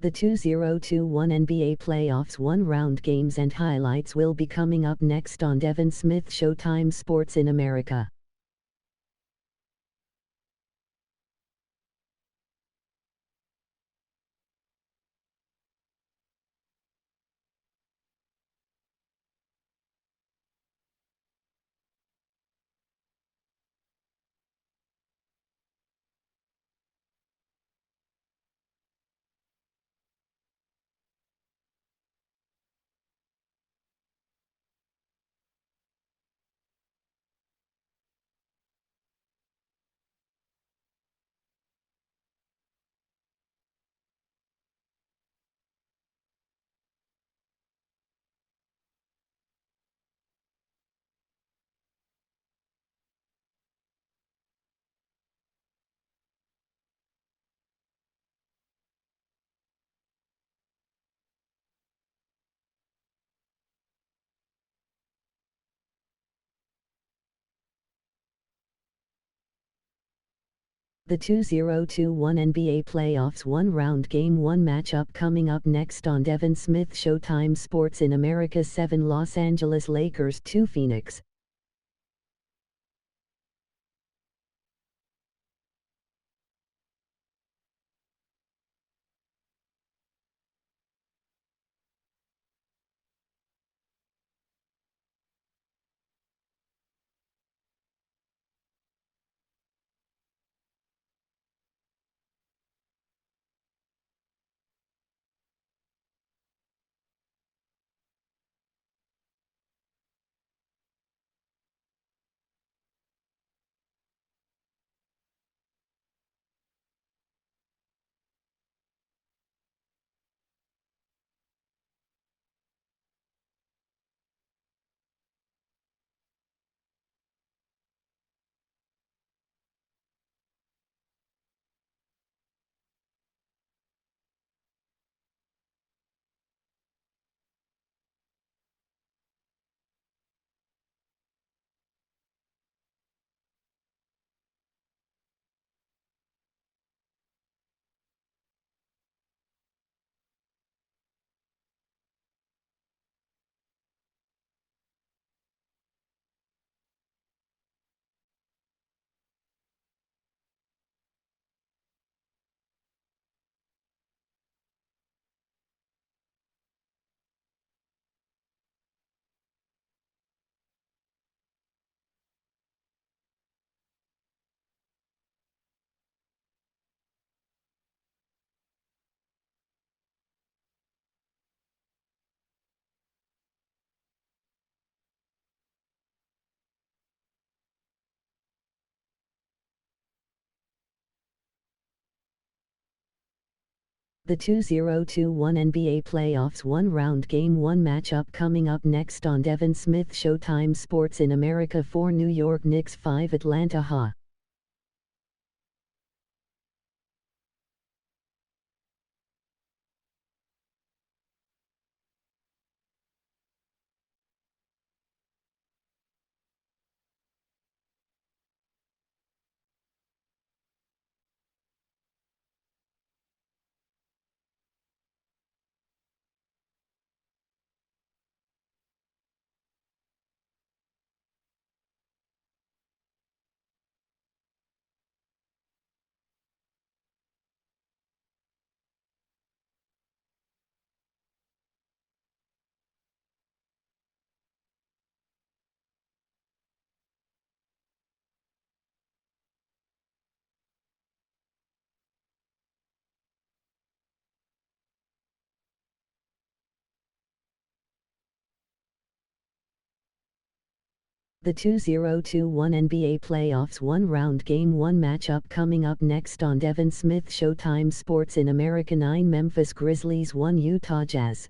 The 2021 NBA Playoffs one-round games and highlights will be coming up next on Devin Smith Showtime Sports in America. The 2021 NBA Playoffs one-round Game 1 matchup coming up next on Devin Smith Showtime Sports in America. 7 Los Angeles Lakers 2 Phoenix. The 2021 NBA Playoffs one-round Game 1 matchup coming up next on Devin Smith Showtime Sports in America. 4 New York Knicks 5 Atlanta Hawks. The 2021 NBA Playoffs one-round Game 1 matchup coming up next on Devin Smith Showtime Sports in America. 9 Memphis Grizzlies 1 Utah Jazz.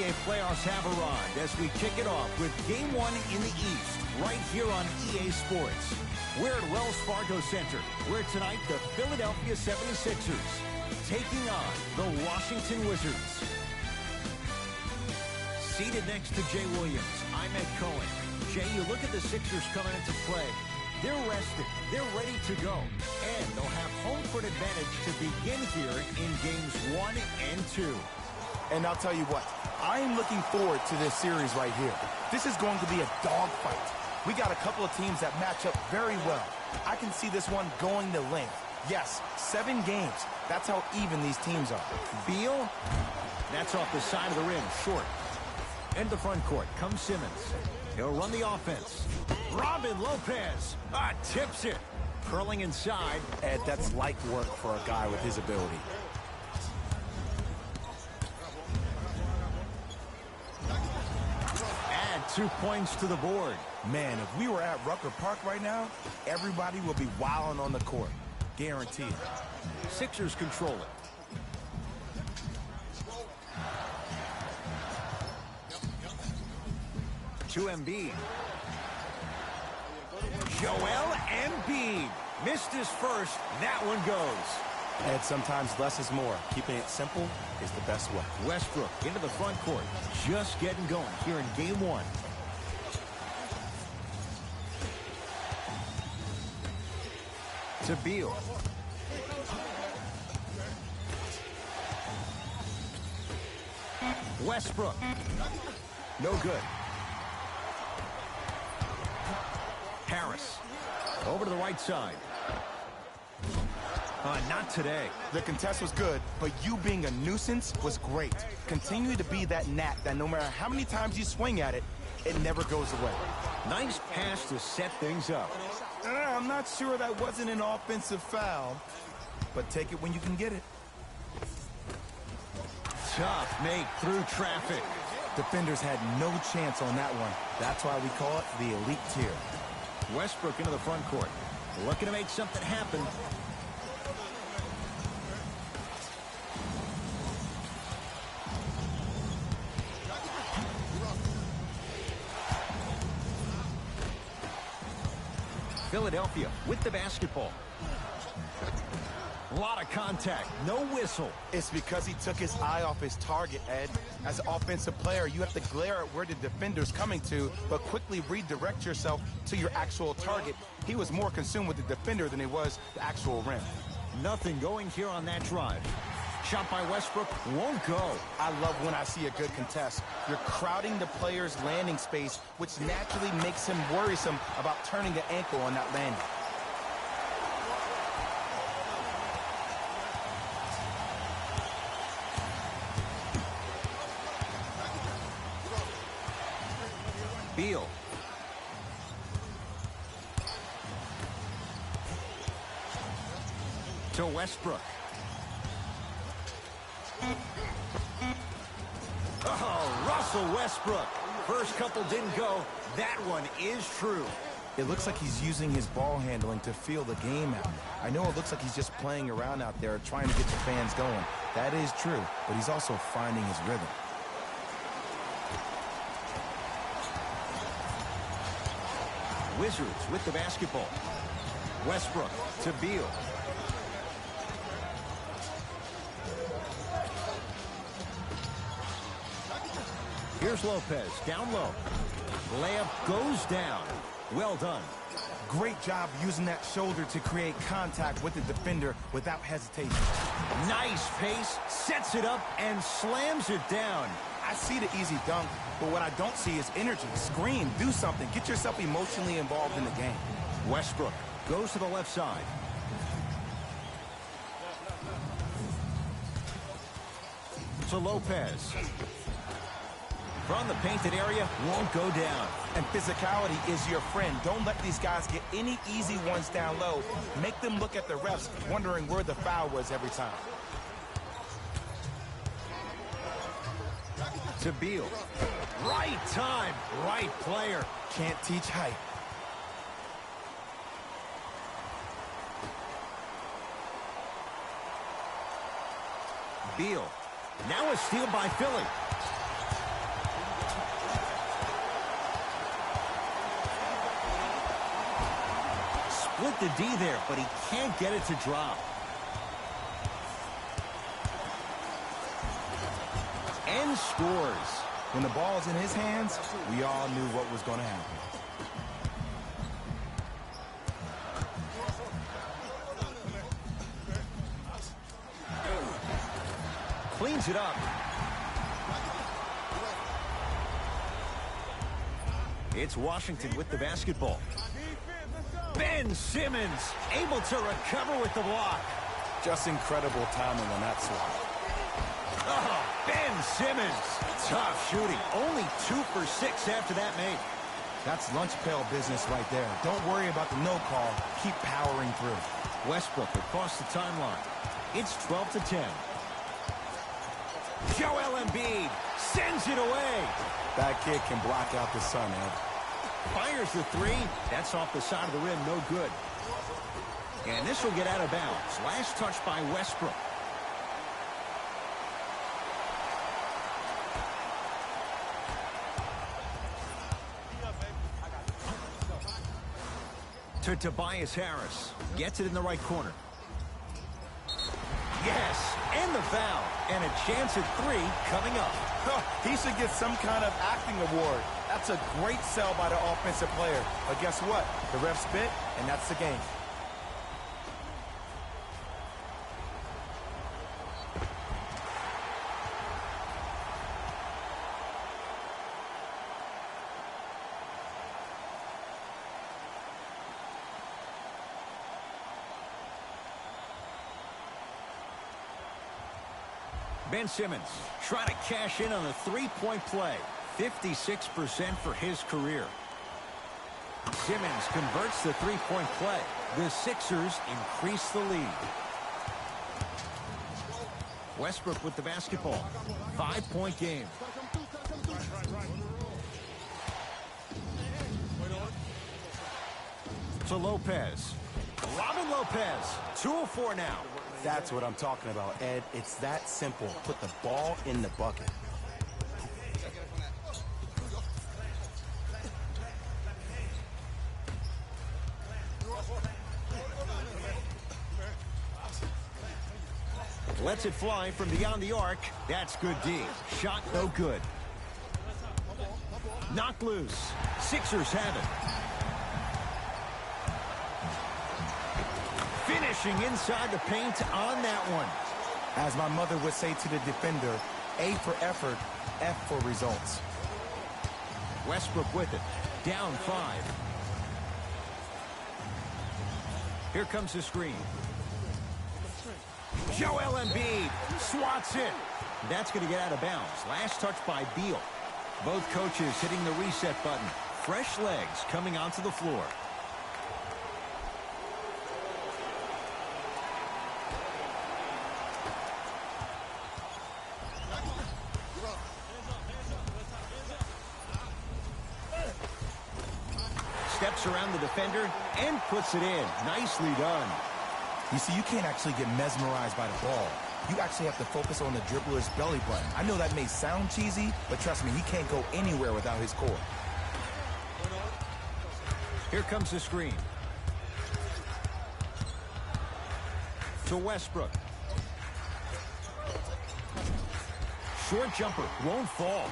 NBA playoffs have arrived as we kick it off with Game 1 in the East, right here on EA Sports. We're at Wells Fargo Center, where tonight the Philadelphia 76ers taking on the Washington Wizards. Seated next to Jay Williams, I'm Ed Cohen. Jay, you look at the Sixers coming into play. They're rested. They're ready to go. And they'll have home court advantage to begin here in Games 1 and 2. And I'll tell you what, I am looking forward to this series right here. This is going to be a dogfight. We got a couple of teams that match up very well. I can see this one going to length. Yes, 7 games. That's how even these teams are. Beal, that's off the side of the rim, short. Into the front court comes Simmons. He'll run the offense. Robin Lopez tips it. Curling inside. Ed, that's light work for a guy with his ability. Add 2 points to the board. Man, if we were at Rucker Park right now, everybody would be wilding on the court. Guaranteed. Sixers control it. To Embiid. Joel Embiid missed his first. That one goes. And sometimes less is more. Keeping it simple is the best way. Westbrook into the front court. Just getting going here in Game 1. To Beal. Westbrook. No good. Harris. Over to the right side. Not today. The contest was good, but you being a nuisance was great. Continue to be that gnat that no matter how many times you swing at it, it never goes away. Nice pass to set things up. I'm not sure that wasn't an offensive foul, but take it when you can get it. Tough make through traffic. Defenders had no chance on that one. That's why we call it the elite tier. Westbrook into the front court. Looking to make something happen. Philadelphia with the basketball. A lot of contact, no whistle. It's because he took his eye off his target, Ed. As an offensive player, you have to glare at where the defender's coming to, but quickly redirect yourself to your actual target. He was more consumed with the defender than he was the actual rim. Nothing going here on that drive. Shot by Westbrook won't go. I love when I see a good contest. You're crowding the player's landing space, which naturally makes him worrisome about turning the ankle on that landing. Beal. To Westbrook. Oh, Russell Westbrook. First couple didn't go. That one is true. It looks like he's using his ball handling to feel the game out. I know it looks like he's just playing around out there trying to get the fans going. That is true, but he's also finding his rhythm. Wizards with the basketball. Westbrook to Beal. Here's Lopez, down low. Layup goes down. Well done. Great job using that shoulder to create contact with the defender without hesitation. Nice pace, sets it up, and slams it down. I see the easy dunk, but what I don't see is energy. Scream, do something. Get yourself emotionally involved in the game. Westbrook goes to the left side. To Lopez. From the painted area, won't go down. And physicality is your friend. Don't let these guys get any easy ones down low. Make them look at the refs, wondering where the foul was every time. To Beal. Right time, right player. Can't teach height. Beal. Now a steal by Philly. beat the D there, but he can't get it to drop. And scores. When the ball's in his hands, we all knew what was going to happen. Cleans it up. It's Washington with the basketball. Ben Simmons able to recover with the block. Just incredible timing on that swat. Oh, Ben Simmons. Tough shooting. Only 2 for 6 after that make. That's lunch pail business right there. Don't worry about the no call. Keep powering through. Westbrook across the timeline. It's 12-10. Joel Embiid sends it away. That kid can block out the sun, Ed. Fires the three. That's off the side of the rim. No good. And this will get out of bounds. Last touch by Westbrook. To Tobias Harris. Gets it in the right corner. Yes, and the foul. And a chance at 3 coming up. He should get some kind of acting award. That's a great sell by the offensive player. But guess what? The ref spit, and that's the game. Ben Simmons trying to cash in on a three-point play. 56% for his career. Simmons converts the three-point play. The Sixers increase the lead. Westbrook with the basketball. 5-point game. To Lopez. Robin Lopez. 2 of 4 now. That's what I'm talking about, Ed. It's that simple. Put the ball in the bucket. Lets it fly from beyond the arc. That's good D. Shot no good. Knocked loose. Sixers have it. Finishing inside the paint on that one. As my mother would say to the defender, A for effort, F for results. Westbrook with it. Down 5. Here comes the screen. Joel Embiid swats it. That's going to get out of bounds. Last touch by Beal. Both coaches hitting the reset button. Fresh legs coming onto the floor. Steps around the defender and puts it in. Nicely done. You see, you can't actually get mesmerized by the ball. You actually have to focus on the dribbler's belly button. I know that may sound cheesy, but trust me, he can't go anywhere without his core. Here comes the screen. To Westbrook. Short jumper won't fall.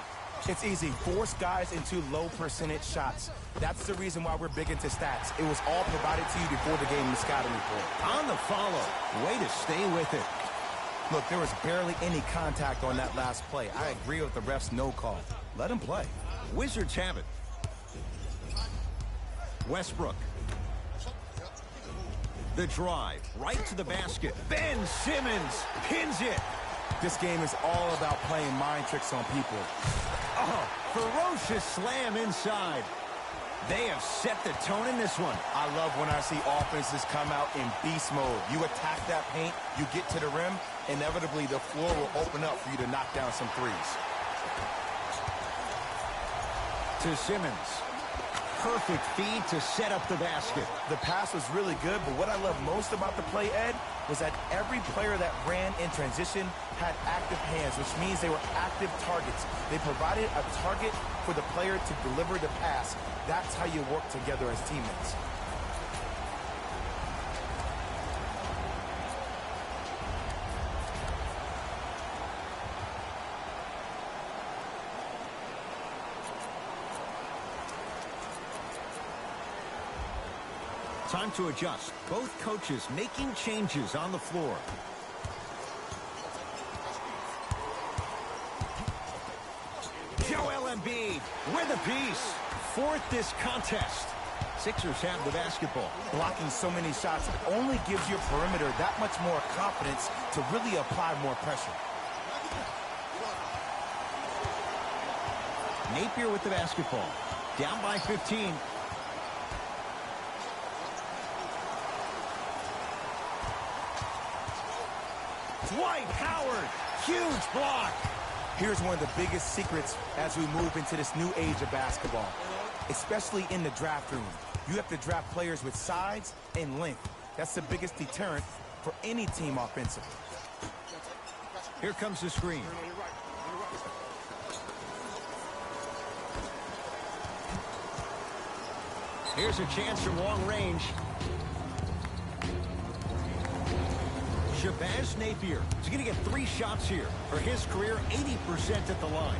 It's easy. Force guys into low percentage shots. That's the reason why we're big into stats. It was all provided to you before the game in the scouting report. On the follow. Way to stay with it. Look, there was barely any contact on that last play. I agree with the ref's no call. Let him play. Wizards have it. Westbrook. The drive. Right to the basket. Ben Simmons pins it. This game is all about playing mind tricks on people. Oh, ferocious slam inside. They have set the tone in this one. I love when I see offenses come out in beast mode. You attack that paint, you get to the rim, inevitably the floor will open up for you to knock down some threes. To Simmons. Perfect feed to set up the basket. The pass was really good, but what I love most about the play, Ed, was that every player that ran in transition had active hands, which means they were active targets. They provided a target for the player to deliver the pass. That's how you work together as teammates. Time to adjust. Both coaches making changes on the floor. Joel Embiid with a piece. Fourth this contest. Sixers have the basketball. Blocking so many shots only gives your perimeter that much more confidence to really apply more pressure. Napier with the basketball. Down by 15. Dwight Howard. Huge block. Here's one of the biggest secrets as we move into this new age of basketball, especially in the draft room. You have to draft players with size and length. That's the biggest deterrent for any team offensively. Here comes the screen. Here's a chance from long range. Shabazz Napier is going to get 3 shots here. For his career, 80% at the line.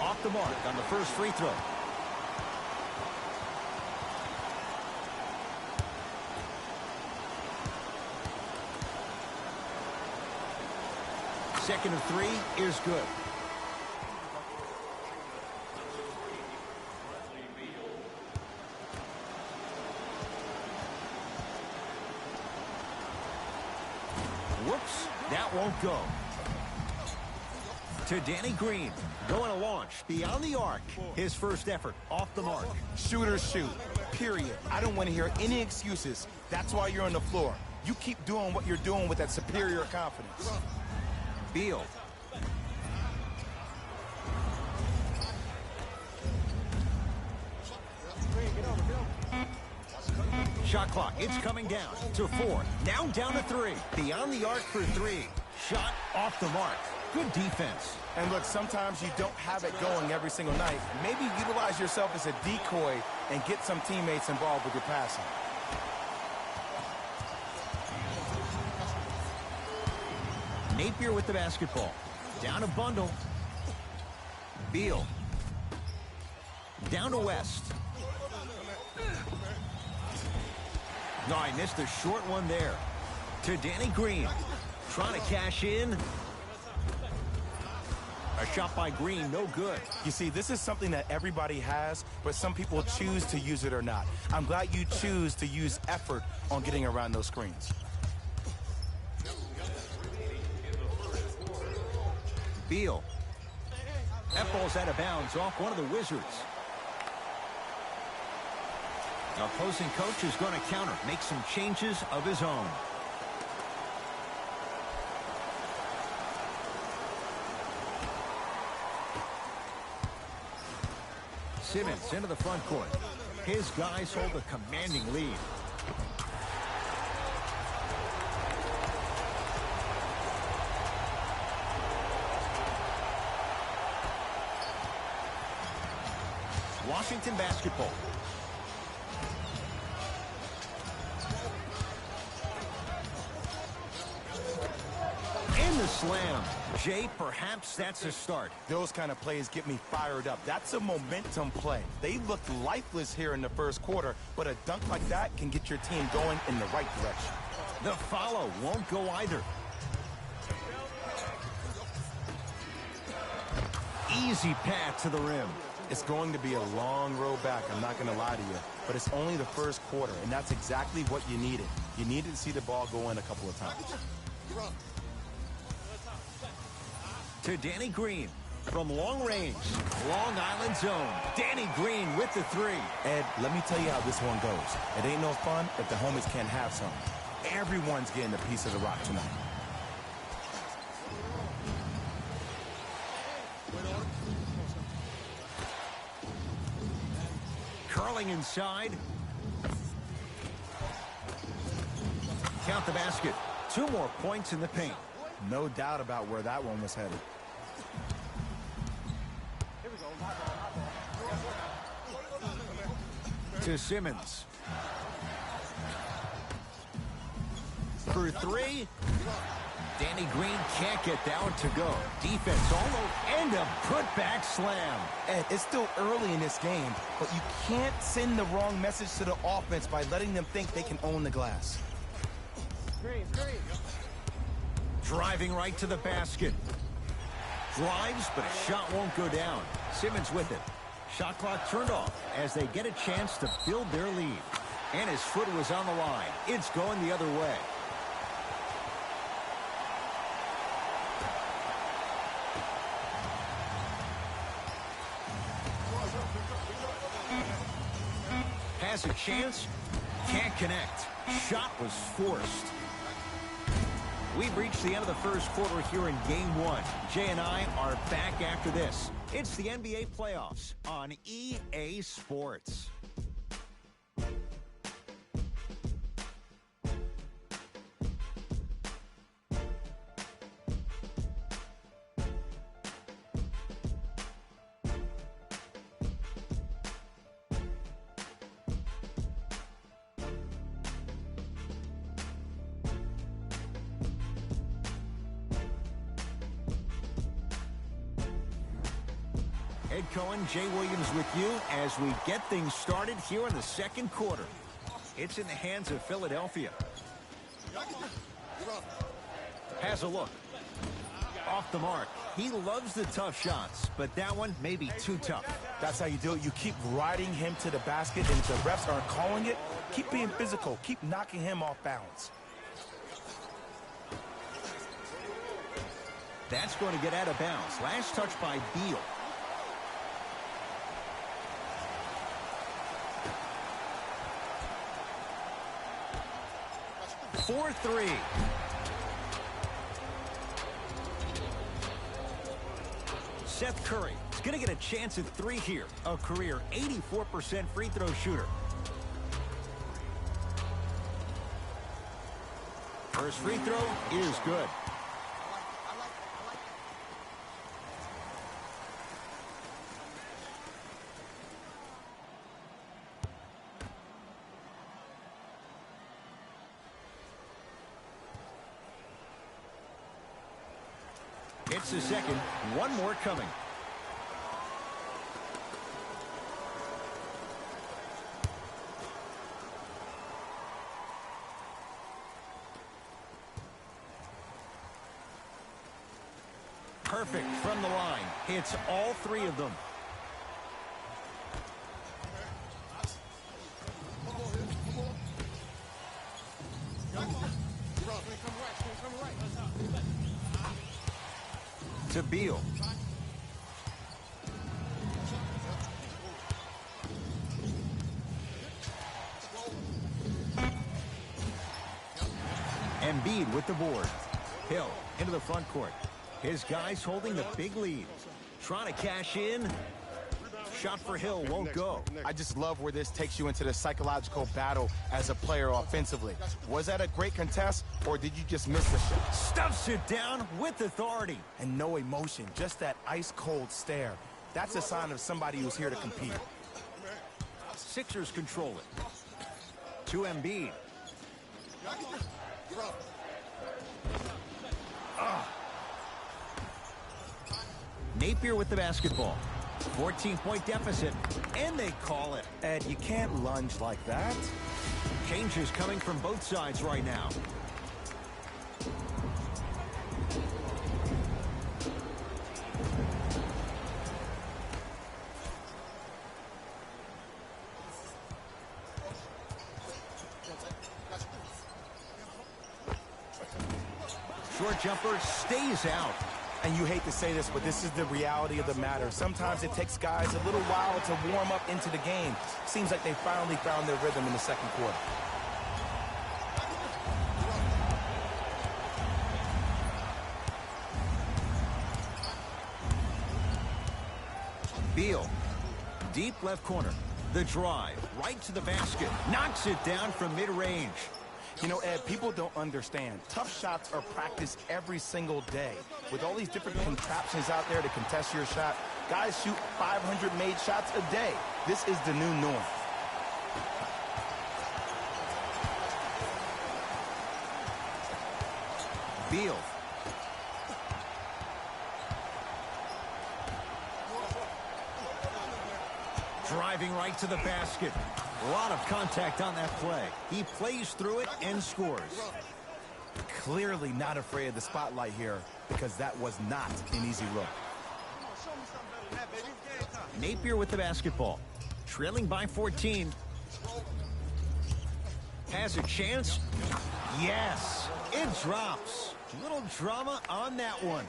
Off the mark on the first free throw. Second of 3 is good. Whoops, that won't go. To Danny Green, going to launch beyond the arc. His first effort off the mark. Shooters shoot, period. I don't want to hear any excuses. That's why you're on the floor. You keep doing what you're doing with that superior confidence. Beal. Shot clock, it's coming down to 4. Now down to 3. Beyond the arc for 3. Shot off the mark. Good defense. And look, sometimes you don't have it going every single night. Maybe utilize yourself as a decoy and get some teammates involved with your passing. Napier with the basketball. Down a bundle. Beal. Down to West. No, I missed a short one there. To Danny Green. Trying to cash in. A shot by Green, no good. You see, this is something that everybody has, but some people choose to use it or not. I'm glad you choose to use effort on getting around those screens. Beal. That ball's out of bounds off one of the Wizards. The opposing coach is going to counter, make some changes of his own. Simmons into the front court. His guys hold a commanding lead. Washington basketball. In the slam. Jay, perhaps that's a start. Those kind of plays get me fired up. That's a momentum play. They looked lifeless here in the first quarter, but a dunk like that can get your team going in the right direction. The follow won't go either. Easy path to the rim. It's going to be a long road back, I'm not going to lie to you. But it's only the first quarter, and that's exactly what you needed. You needed to see the ball go in a couple of times. To Danny Green from long range. Long Island zone. Danny Green with the 3. Ed, let me tell you how this one goes. It ain't no fun if the homies can't have some. Everyone's getting a piece of the rock tonight. Curling inside. Count the basket. 2 more points in the paint. No doubt about where that one was headed. To Simmons. For 3. Danny Green can't get that one to go. Defense all over, and a put-back slam. Ed, it's still early in this game, but you can't send the wrong message to the offense by letting them think they can own the glass. Driving right to the basket. Drives, but a shot won't go down. Simmons with it. Shot clock turned off as they get a chance to build their lead. And his foot was on the line. It's going the other way. Has a chance. Can't connect. Shot was forced. We've reached the end of the first quarter here in Game 1. Jay and I are back after this. It's the NBA playoffs on EA Sports. Ed Cohen, Jay Williams with you as we get things started here in the second quarter. It's in the hands of Philadelphia. Has a look. Off the mark. He loves the tough shots, but that one may be too tough. That's how you do it. You keep riding him to the basket, and if the refs aren't calling it, keep being physical. Keep knocking him off balance. That's going to get out of bounds. Last touch by Beal. For three. Seth Curry is going to get a chance at three here. A career 84% free throw shooter. First free throw is good. It's the second. One more coming. Perfect from the line. Hits all three of them. To Beal. Embiid with the board. Hill into the front court. His guys holding the big lead. Trying to cash in. Shot for Hill won't go. I just love where this takes you into the psychological battle as a player offensively. Was that a great contest, or did you just miss the shot? Stuffs it down with authority. And no emotion, just that ice-cold stare. That's a sign of somebody who's here to compete. Sixers control it. To Embiid. Napier with the basketball. 14-point deficit, and they call it. Ed, you can't lunge like that. Changes coming from both sides right now. Short jumper stays out. And you hate to say this, but this is the reality of the matter. Sometimes it takes guys a little while to warm up into the game. Seems like they finally found their rhythm in the second quarter. Beal, deep left corner. The drive, right to the basket. Knocks it down from mid-range. You know, Ed, people don't understand. Tough shots are practiced every single day. With all these different contraptions out there to contest your shot, guys shoot 500 made shots a day. This is the new norm. Beal Driving right to the basket. A lot of contact on that play. He plays through it and scores. Clearly not afraid of the spotlight here because that was not an easy look. Napier with the basketball. Trailing by 14. Has a chance. Yes, it drops. Little drama on that one.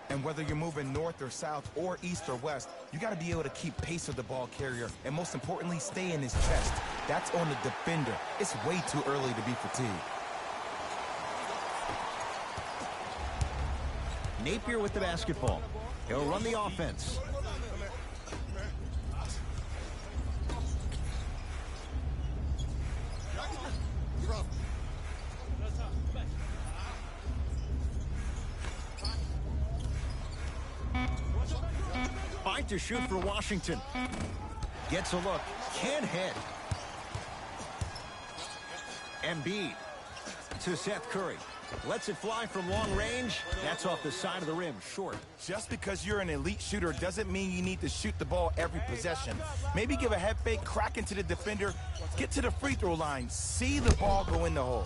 And whether you're moving north or south or east or west, you got to be able to keep pace with the ball carrier and most importantly, stay in his chest. That's on the defender. It's way too early to be fatigued. Napier with the basketball. He'll run the offense. Fight to shoot for Washington. Gets a look. Can't hit. Embiid to Seth Curry. Lets it fly from long range. That's off the side of the rim, short. Just because you're an elite shooter doesn't mean you need to shoot the ball every possession. Maybe give a head fake, crack into the defender, get to the free throw line, see the ball go in the hole.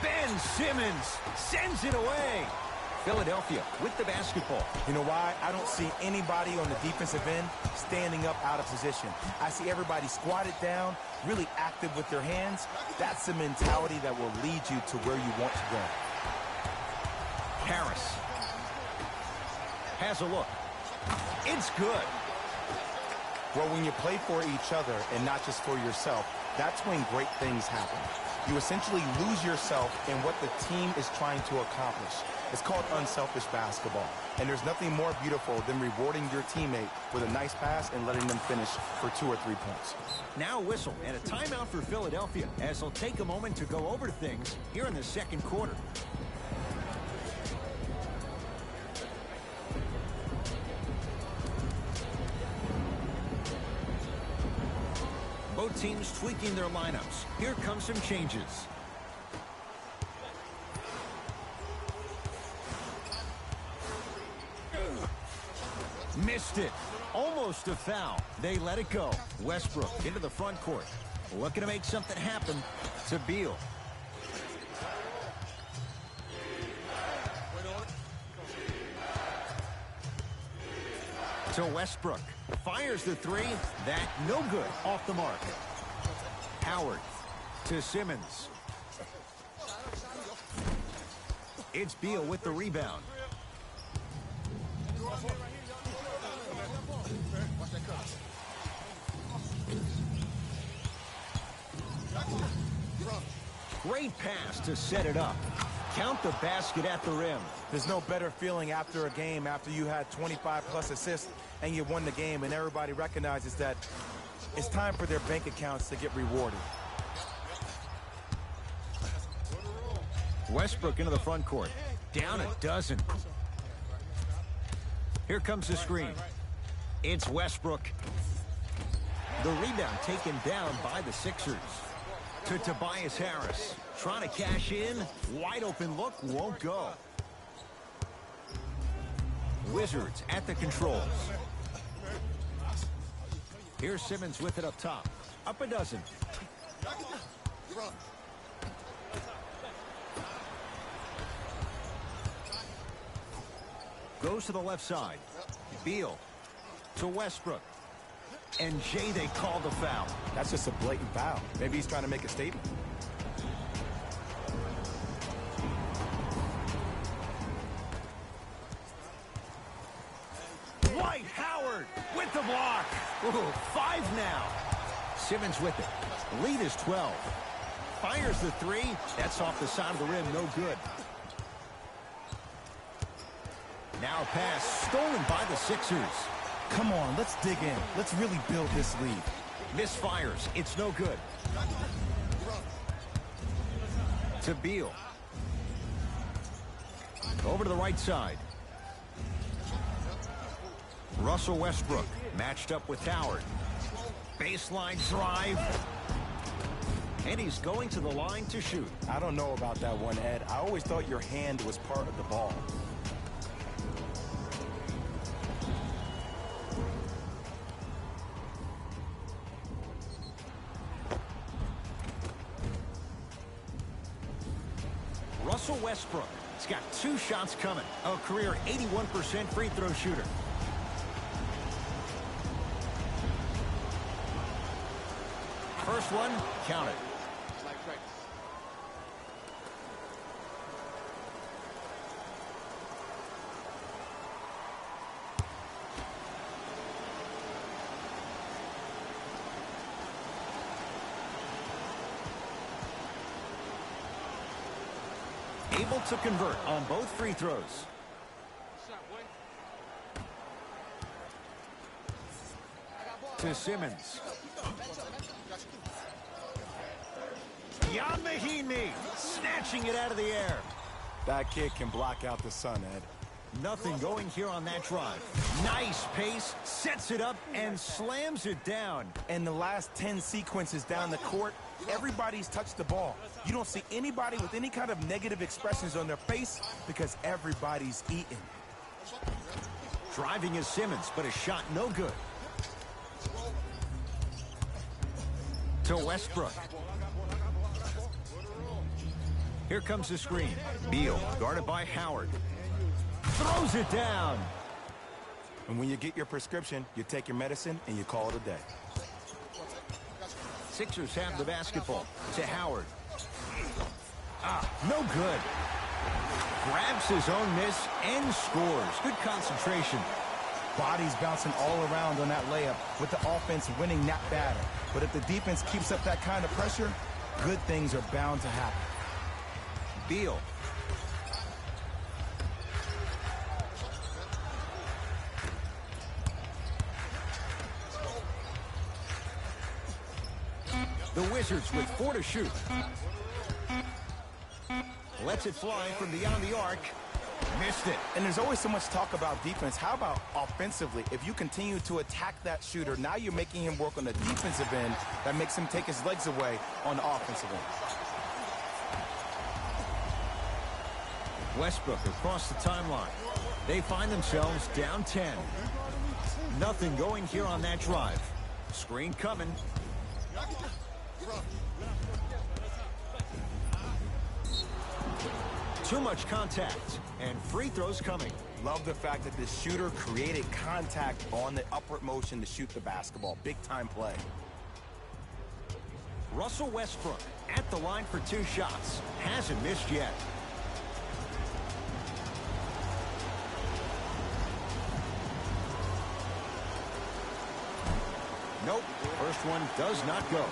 Ben Simmons sends it away. Philadelphia with the basketball. You know why? I don't see anybody on the defensive end standing up out of position. I see everybody squatted down, really active with their hands. That's the mentality that will lead you to where you want to go. Harris has a look. It's good. Well, when you play for each other and not just for yourself, that's when great things happen. You essentially lose yourself in what the team is trying to accomplish. It's called unselfish basketball. And there's nothing more beautiful than rewarding your teammate with a nice pass and letting them finish for 2 or 3 points. Now whistle and a timeout for Philadelphia as they'll take a moment to go over things here in the second quarter. Both teams tweaking their lineups. Here come some changes. Missed it. Almost a foul. They let it go. Westbrook into the front court. Looking to make something happen to Beal. To Westbrook. Fires the three. That no good. Off the mark. Howard to Simmons. It's Beal with the rebound. Great pass to set it up. Count the basket at the rim. There's no better feeling after a game after you had 25+ assists and you won the game and everybody recognizes that it's time for their bank accounts to get rewarded. Westbrook into the front court. Down a dozen. Here comes the screen. It's Westbrook. The rebound taken down by the Sixers. To Tobias Harris. Trying to cash in. Wide open look. Won't go. Wizards at the controls. Here's Simmons with it up top. Up a dozen. Goes to the left side. Beal to Westbrook. And Jay, they called the foul. That's just a blatant foul. Maybe he's trying to make a statement. Dwight Howard with the block. Ooh, 5 now. Simmons with it. Lead is 12. Fires the three. That's off the side of the rim. No good. Now a pass stolen by the Sixers. Come on, let's dig in. Let's really build this lead. Misfires. It's no good. To Beal. Over to the right side. Russell Westbrook matched up with Howard. Baseline drive. And he's going to the line to shoot. I don't know about that one, Ed. I always thought your hand was part of the ball. Russell Westbrook. He's got 2 shots coming. A career 81% free throw shooter. First one, count it. Able to convert on both free throws. To Simmons. Ian Mahinmi snatching it out of the air. That kid can block out the sun, Ed. Nothing going here on that drive. Nice pace, sets it up, and slams it down. And the last 10 sequences down the court, everybody's touched the ball. You don't see anybody with any kind of negative expressions on their face because everybody's eating. Driving is Simmons, but a shot no good. To Westbrook. Here comes the screen. Beal, guarded by Howard. Throws it down. And when you get your prescription, you take your medicine and you call it a day. Sixers have the basketball. To Howard. No good. Grabs his own miss and scores. Good concentration. Bodies bouncing all around on that layup with the offense winning that battle. But if the defense keeps up that kind of pressure, good things are bound to happen. Beal. The Wizards with 4 to shoot. Lets it fly from beyond the arc. Missed it. And there's always so much talk about defense. How about offensively? If you continue to attack that shooter, now you're making him work on the defensive end. That makes him take his legs away on the offensive end. Westbrook across the timeline. They find themselves down 10. Nothing going here on that drive. Screen coming. Too much contact, and free throws coming. Love the fact that the shooter created contact on the upward motion to shoot the basketball. Big time play. Russell Westbrook at the line for 2 shots. Hasn't missed yet. Nope, first one does not go.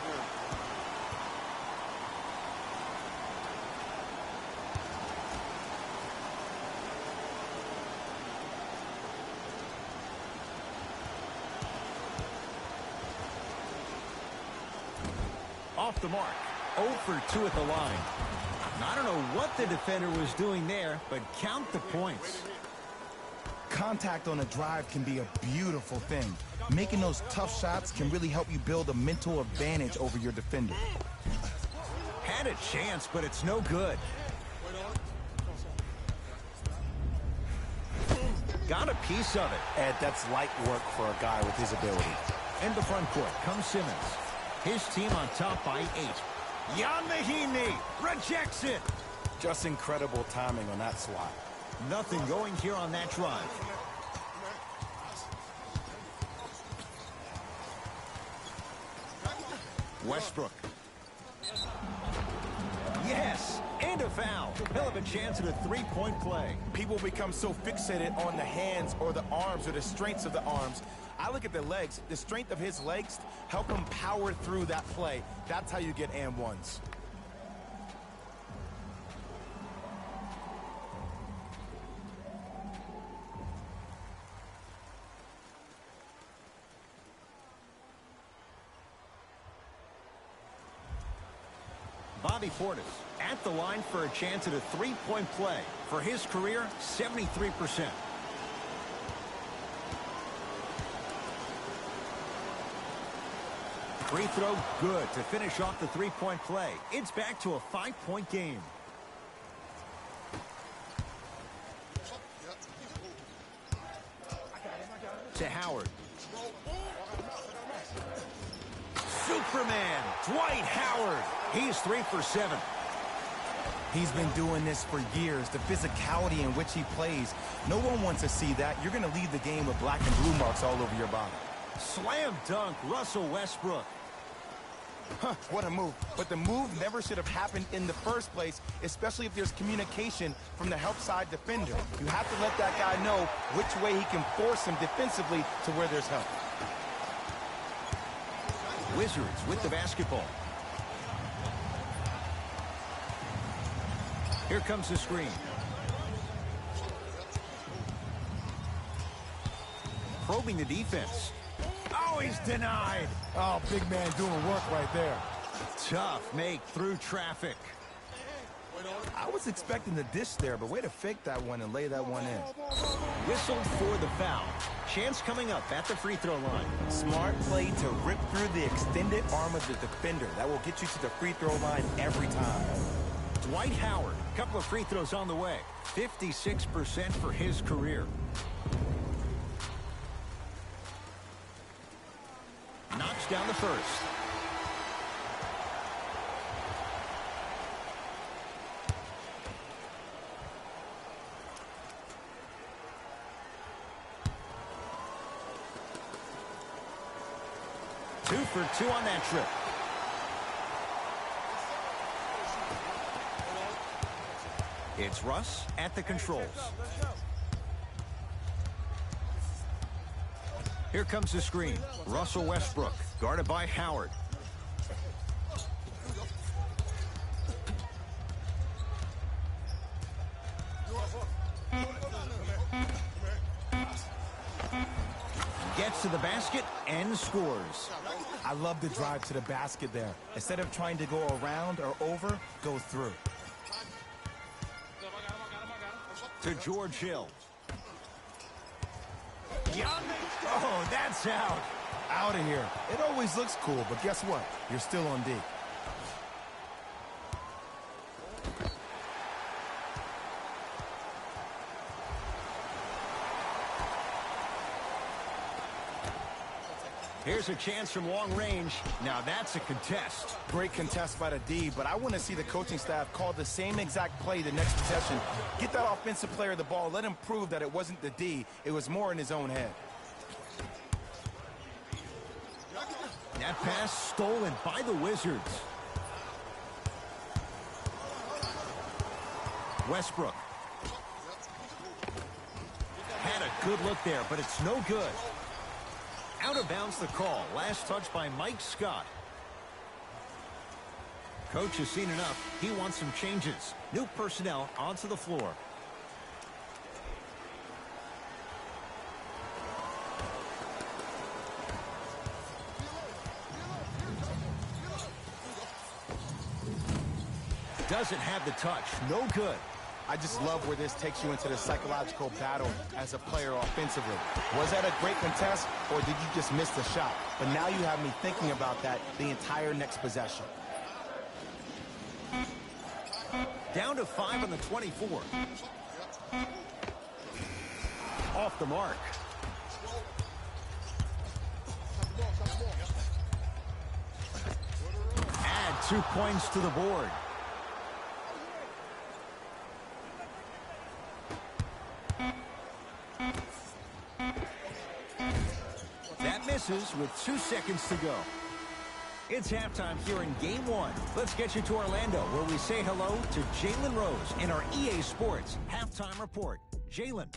Off the mark. 0 for 2 at the line. I don't know what the defender was doing there, but count the points. Contact on a drive can be a beautiful thing. Making those tough shots can really help you build a mental advantage over your defender. Had a chance, but it's no good. Got a piece of it. Ed, that's light work for a guy with his ability. In the front court comes Simmons. His team on top by 8. Ian Mahinmi rejects it. Just incredible timing on that swat. Nothing going here on that drive. Westbrook. Yes, and a foul. He'll have a chance at a 3-point play. People become so fixated on the hands or the arms or the strengths of the arms. I look at the legs. The strength of his legs help him power through that play. That's how you get and ones. Bobby Portis at the line for a chance at a 3-point play. For his career, 73%. Free throw good to finish off the 3-point play. It's back to a 5-point game. To Howard. Superman, Dwight Howard. He's 3 for 7. He's been doing this for years. The physicality in which he plays, no one wants to see that. You're going to leave the game with black and blue marks all over your body. Slam dunk, Russell Westbrook. What a move. But the move never should have happened in the first place, especially if there's communication from the help side defender. You have to let that guy know which way he can force him defensively to where there's help. Wizards with the basketball. Here comes the screen. Probing the defense. Oh, he's denied. Oh, big man doing work right there. Tough make through traffic. I was expecting the dish there, but way to fake that one and lay that one in. Whistled for the foul. Chance coming up at the free throw line. Smart play to rip through the extended arm of the defender. That will get you to the free throw line every time. Dwight Howard, a couple of free throws on the way. 56% for his career. Knocks down the first. Two for two on that trip. It's Russ at the controls. Here comes the screen. Russell Westbrook, guarded by Howard. Gets to the basket and scores. I love the drive to the basket there. Instead of trying to go around or over, go through. To George Hill. Oh, that's out. Out of here. It always looks cool, but guess what? You're still on D. Here's a chance from long range. Now that's a contest. Great contest by the D, but I want to see the coaching staff call the same exact play the next possession. Get that offensive player the ball. Let him prove that it wasn't the D. It was more in his own head. That pass stolen by the Wizards. Westbrook. Had a good look there, but it's no good. Out of bounds the call. Last touch by Mike Scott. Coach has seen enough. He wants some changes. New personnel onto the floor. Doesn't have the touch. No good. I just love where this takes you into the psychological battle as a player offensively. Was that a great contest, or did you just miss the shot? But now you have me thinking about that the entire next possession. Down to 5 on the 24. Off the mark. Add 2 points to the board. With 2 seconds to go. It's halftime here in Game 1. Let's get you to Orlando, where we say hello to Jalen Rose in our EA Sports Halftime Report. Jalen.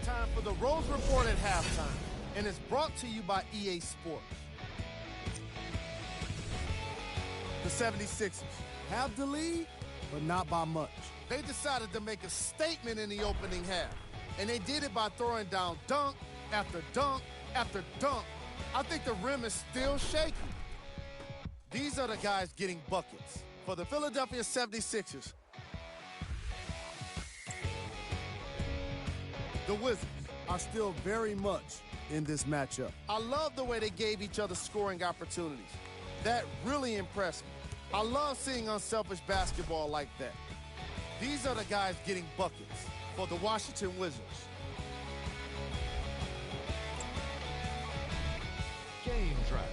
Time for the Rose Report at halftime, and it's brought to you by EA Sports. The 76ers have the lead, but not by much. They decided to make a statement in the opening half, and they did it by throwing down dunk after dunk after dunk. I think the rim is still shaky. These are the guys getting buckets. For the Philadelphia 76ers, the Wizards, are still very much in this matchup. I love the way they gave each other scoring opportunities. That really impressed me. I love seeing unselfish basketball like that. These are the guys getting buckets for the Washington Wizards. Game track.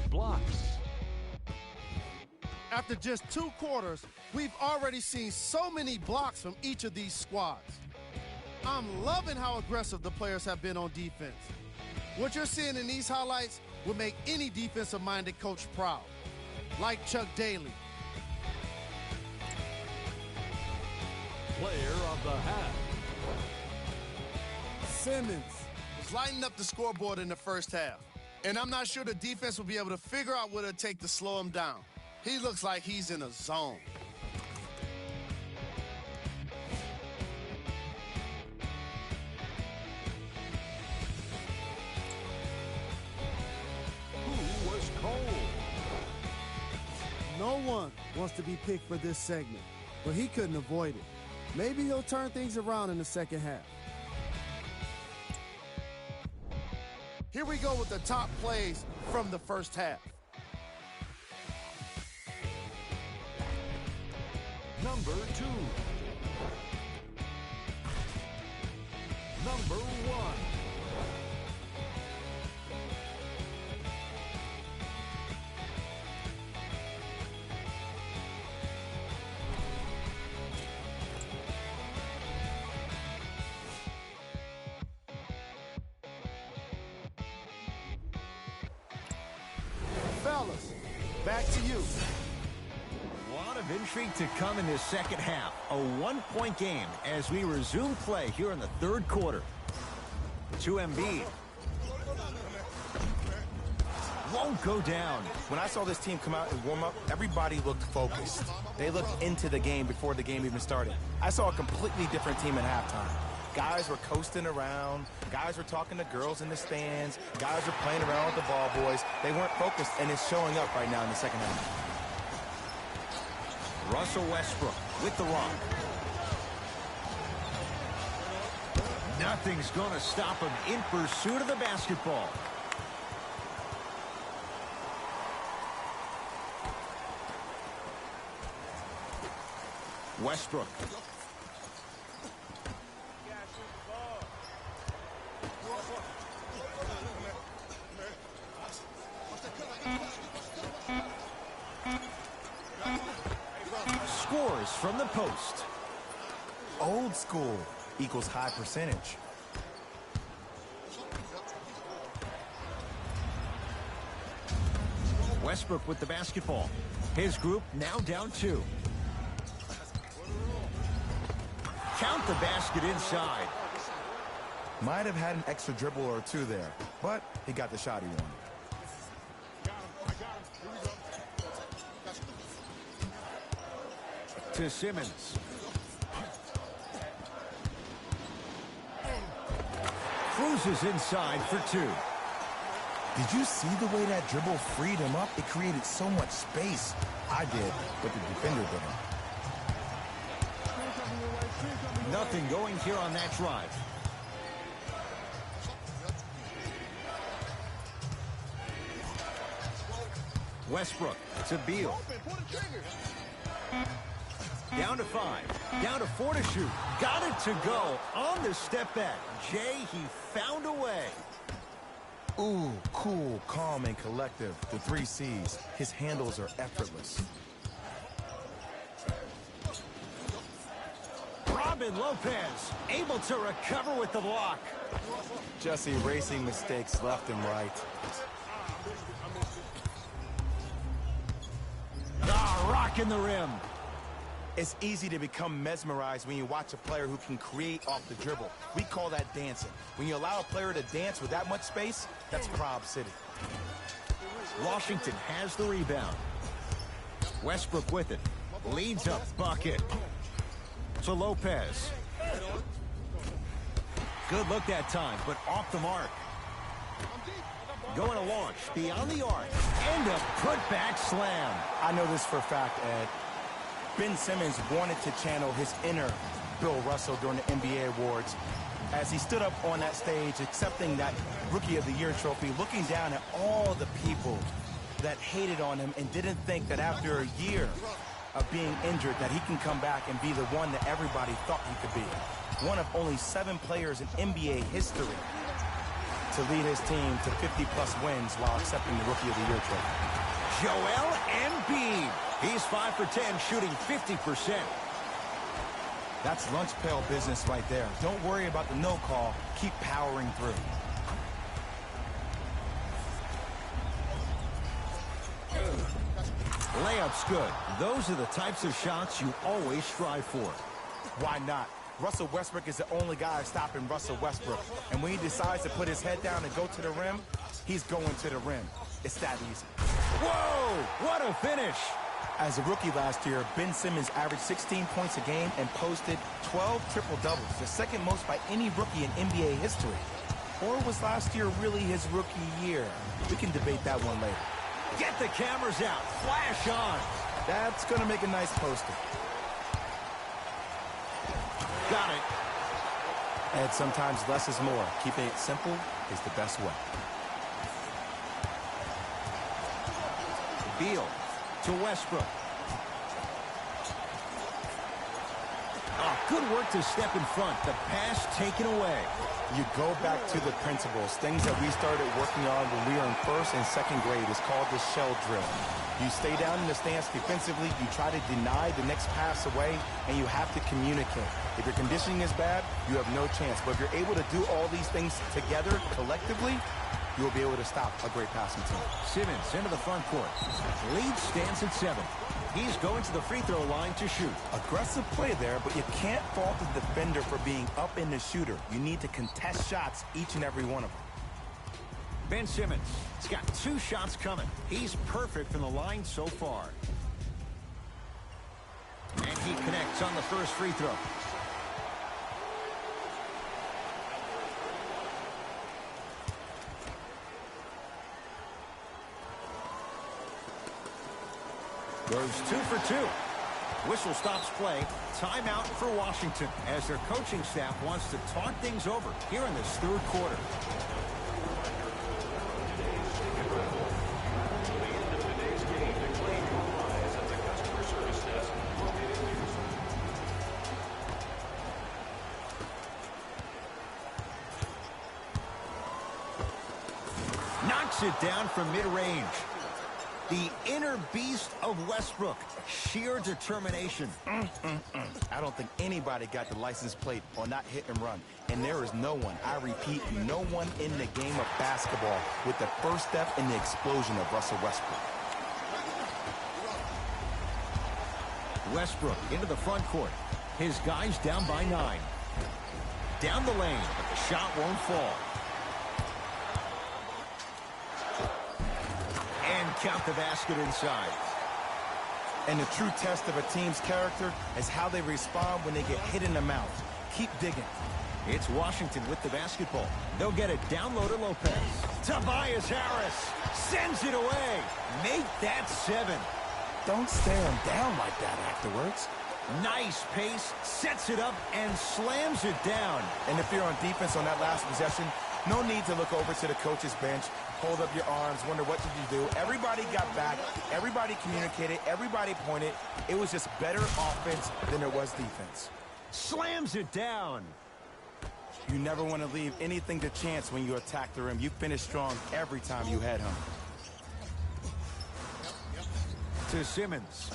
Blocks. After just 2 quarters, we've already seen so many blocks from each of these squads. I'm loving how aggressive the players have been on defense. What you're seeing in these highlights will make any defensive-minded coach proud, like Chuck Daly. Player of the half. Simmons was lighting up the scoreboard in the first half, and I'm not sure the defense will be able to figure out what it'll take to slow him down. He looks like he's in a zone. Who was cold? No one wants to be picked for this segment, but he couldn't avoid it. Maybe he'll turn things around in the second half. Here we go with the top plays from the first half. Number 2. Number 1. Fellas, back to you. A lot of intrigue to come in this second half. A 1-point game as we resume play here in the third quarter. To Embiid. Won't go down. When I saw this team come out and warm up, everybody looked focused. They looked into the game before the game even started. I saw a completely different team at halftime. Guys were coasting around. Guys were talking to girls in the stands. Guys were playing around with the ball boys. They weren't focused, and it's showing up right now in the second half. Russell Westbrook with the rock. Nothing's going to stop him in pursuit of the basketball. Westbrook. Scores from the post. Old school equals high percentage. Westbrook with the basketball. His group now down 2. Count the basket inside. Might have had an extra dribble or 2 there, but he got the shot he wanted. To Simmons. Cruises inside for 2. Did you see the way that dribble freed him up? It created so much space. I did, but the defender didn't. Nothing going here on that drive. Westbrook to Beal. Down to 5. Down to 4 to shoot. Got it to go on the step back. Jay, he found a way. Ooh, cool, calm, and collective. The 3 C's. His handles are effortless. Robin Lopez able to recover with the block. Just erasing mistakes left and right. Rocking the rim. It's easy to become mesmerized when you watch a player who can create off the dribble. We call that dancing. When you allow a player to dance with that much space, that's Prob City. Washington has the rebound. Westbrook with it. Leads up bucket. To Lopez. Good look that time, but off the mark. Going to launch beyond the arc. And a putback slam. I know this for a fact, Ed. Ben Simmons wanted to channel his inner Bill Russell during the NBA awards. as he stood up on that stage, accepting that Rookie of the Year trophy, looking down at all the people that hated on him and didn't think that after a year of being injured that he can come back and be the one that everybody thought he could be. One of only 7 players in NBA history to lead his team to 50-plus wins while accepting the Rookie of the Year trophy. Joel Embiid. He's 5 for 10, shooting 50%. That's lunch pail business right there. Don't worry about the no call. Keep powering through. Layup's good. Those are the types of shots you always strive for. Why not? Russell Westbrook is the only guy stopping Russell Westbrook. And when he decides to put his head down and go to the rim, he's going to the rim. It's that easy. Whoa! What a finish! As a rookie last year, Ben Simmons averaged 16 points a game and posted 12 triple-doubles, the second most by any rookie in NBA history. Or was last year really his rookie year? We can debate that one later. Get the cameras out. Flash on. That's going to make a nice poster. Got it. And sometimes less is more. Keeping it simple is the best way. Beal to Westbrook. Oh, good work to step in front. The pass taken away. You go back to the principles, things that we started working on when we were in first and second grade. It's called the shell drill. You stay down in the stance defensively, you try to deny the next pass away, and you have to communicate. If your conditioning is bad, you have no chance. But if you're able to do all these things together, collectively, you will be able to stop a great passing team. Simmons into the front court. Lead stands at 7. He's going to the free throw line to shoot. Aggressive play there, but you can't fault the defender for being up in the shooter. You need to contest shots, each and every one of them. Ben Simmons has got 2 shots coming. He's perfect from the line so far. And he connects on the first free throw. Goes 2 for 2. Whistle stops play. Timeout for Washington as their coaching staff wants to talk things over here in this third quarter. Knocks it down from mid-range. The inner beast of Westbrook. Sheer determination. I don't think anybody got the license plate on not hit and run. And there is no one, I repeat, no one in the game of basketball with the first step in the explosion of Russell Westbrook. Westbrook into the front court. His guys down by 9. Down the lane, but the shot won't fall. And count the basket inside. And the true test of a team's character is how they respond when they get hit in the mouth. Keep digging. It's Washington with the basketball. They'll get it down low to Lopez. Tobias Harris sends it away. Make that 7. Don't stare him down like that afterwards. Nice pace, sets it up, and slams it down. And if you're on defense on that last possession, no need to look over to the coach's bench, hold up your arms, wonder what did you do. Everybody got back, everybody communicated, everybody pointed. It was just better offense than it was defense. Slams it down. You never want to leave anything to chance when you attack the rim. You finish strong every time you head home. To Simmons.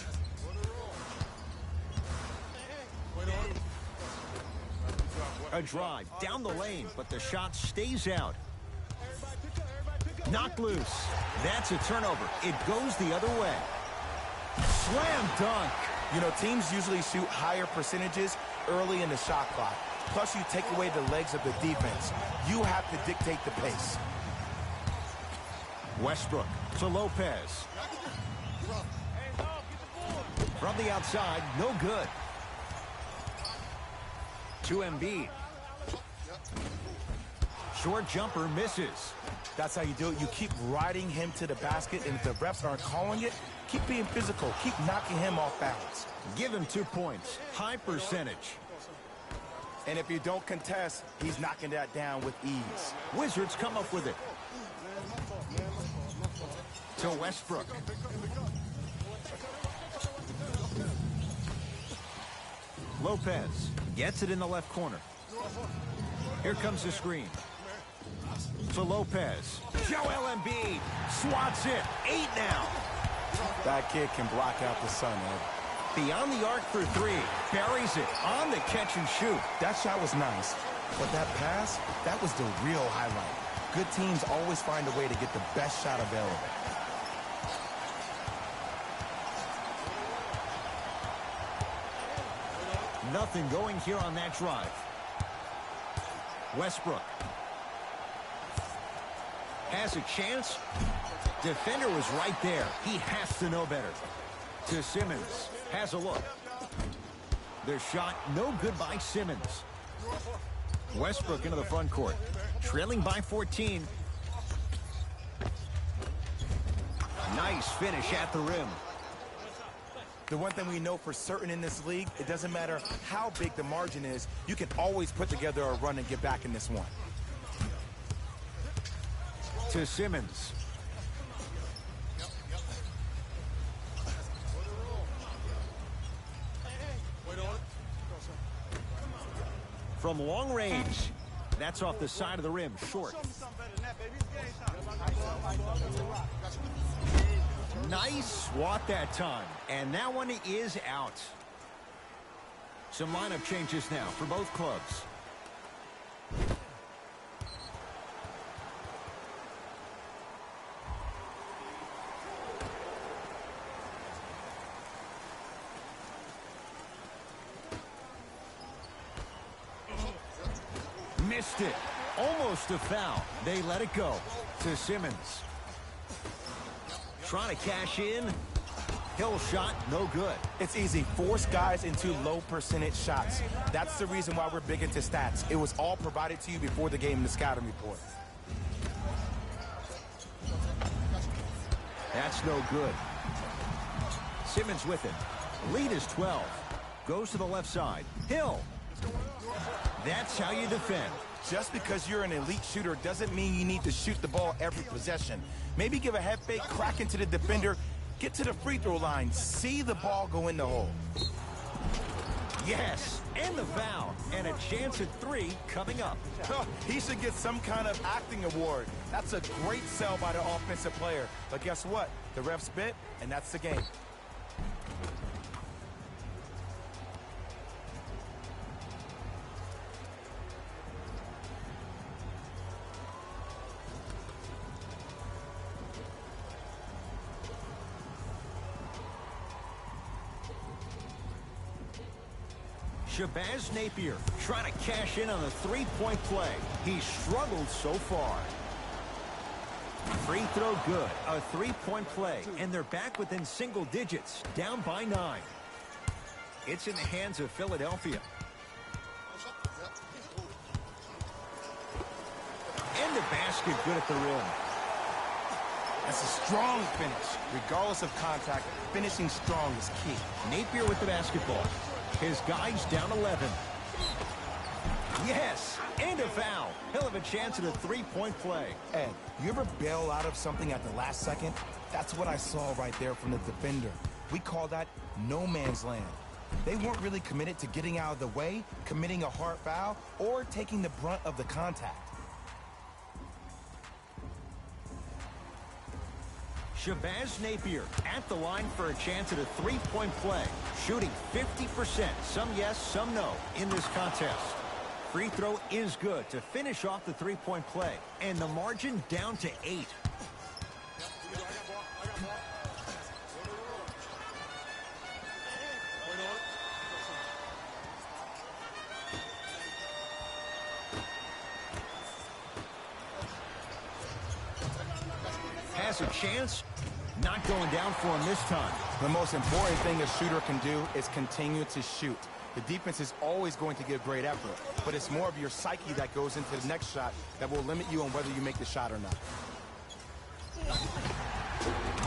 A drive down the lane, but the shot stays out. Knocked loose. That's a turnover. It goes the other way. Slam dunk. You know, teams usually shoot higher percentages early in the shot clock. Plus, you take away the legs of the defense. You have to dictate the pace. Westbrook to Lopez. From the outside, no good. To Embiid. Short jumper misses. That's how you do it. You keep riding him to the basket, and if the refs aren't calling it, keep being physical. Keep knocking him off balance. Give him 2 points. High percentage. And if you don't contest, he's knocking that down with ease. Wizards come up with it. To Westbrook. Lopez gets it in the left corner. Here comes the screen. To Lopez. Joel Embiid swats it. 8 now. That kid can block out the sun, Ed. Beyond the arc for 3. Buries it on the catch and shoot. That shot was nice, but that pass, that was the real highlight. Good teams always find a way to get the best shot available. Nothing going here on that drive. Westbrook has a chance. Defender was right there. He has to know better. To Simmons. Has a look. Their shot no good by Simmons. Westbrook into the front court. Trailing by 14. Nice finish at the rim. The one thing we know for certain in this league, it doesn't matter how big the margin is, you can always put together a run and get back in this one. To Simmons. From long range. That's off the side of the rim, short. Nice swat that time. And that one is out. Some lineup changes now for both clubs. Missed it. Almost a foul. They let it go. To Simmons. Trying to cash in. Hill shot, no good. It's easy. Force guys into low percentage shots. That's the reason why we're big into stats. It was all provided to you before the game in the scouting report. That's no good. Simmons with it. Lead is 12. Goes to the left side. Hill. That's how you defend. Just because you're an elite shooter doesn't mean you need to shoot the ball every possession. Maybe give a head fake, crack into the defender, get to the free throw line, see the ball go in the hole. Yes, and the foul, and a chance at 3 coming up. He should get some kind of acting award. That's a great sell by the offensive player. But guess what? The ref spit, and that's the game. Shabazz Napier trying to cash in on the three-point play. He struggled so far. Free throw good. A three-point play. And they're back within single digits. Down by 9. It's in the hands of Philadelphia. And the basket good at the rim. That's a strong finish. Regardless of contact, finishing strong is key. Napier with the basketball. His guys down 11. Yes, and a foul. He'll have a chance at a three-point play. Ed, you ever bail out of something at the last second? That's what I saw right there from the defender. We call that no man's land. They weren't really committed to getting out of the way, committing a hard foul, or taking the brunt of the contact. Shabazz Napier at the line for a chance at a three-point play. Shooting 50%. Some yes, some no in this contest. Free throw is good to finish off the three-point play. And the margin down to 8. Has a chance. Not going down for him this time. The most important thing a shooter can do is continue to shoot. The defense is always going to give great effort, but it's more of your psyche that goes into the next shot that will limit you on whether you make the shot or not.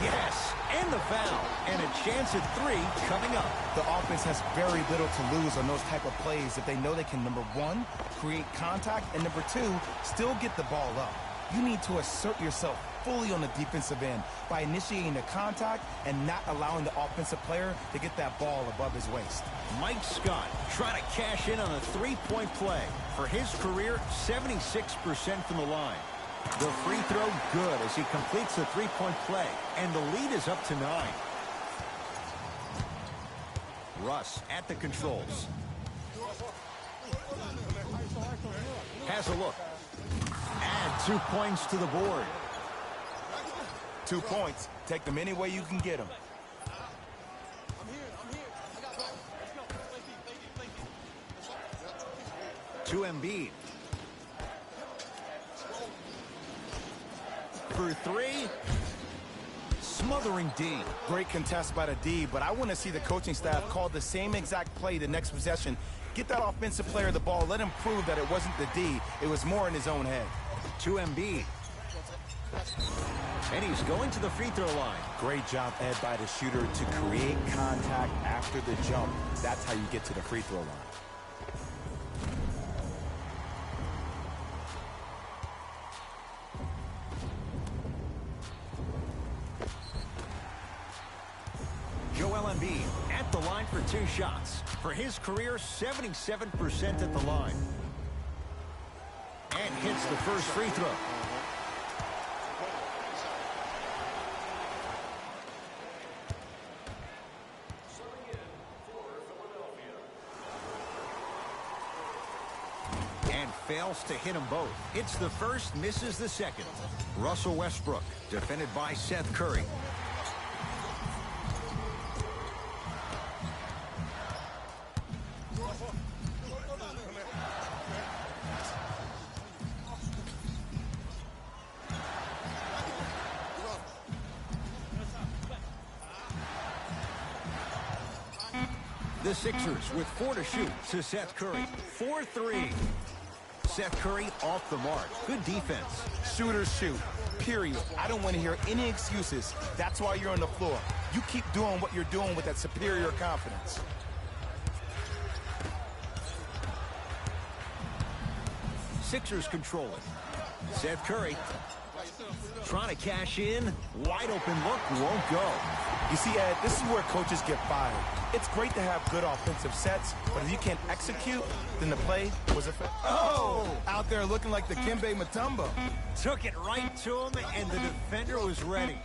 Yes, and the foul. And a chance at 3 coming up. The offense has very little to lose on those type of plays if they know they can, number 1, create contact, and number 2, still get the ball up. You need to assert yourself fully on the defensive end by initiating the contact and not allowing the offensive player to get that ball above his waist. Mike Scott trying to cash in on a 3-point play. For his career, 76% from the line. The free throw good as he completes the 3-point play, and the lead is up to 9. Russ at the controls. Has a look. Add 2 points to the board. 2 points. Take them any way you can get them. To Embiid. For 3. Smothering D. Great contest by the D, but I want to see the coaching staff call the same exact play the next possession. Get that offensive player the ball. Let him prove that it wasn't the D. It was more in his own head. To Embiid. And he's going to the free throw line. Great job, Ed, by the shooter to create contact after the jump. That's how you get to the free throw line. Joel Embiid at the line for 2 shots. For his career, 77% at the line. And hits the first free throw. And fails to hit them both. Hits the first, misses the second. Russell Westbrook, defended by Seth Curry. The Sixers with 4 to shoot to Seth Curry. 4-3. Seth Curry off the mark. Good defense. Shooters shoot, period. I don't want to hear any excuses. That's why you're on the floor. You keep doing what you're doing with that superior confidence. Sixers control it. Seth Curry trying to cash in. Wide open look, won't go. You see, Ed, this is where coaches get fired. It's great to have good offensive sets, but if you can't execute, then the play was a out there looking like the Dikembe Mutombo. Took it right to him, and the defender was ready.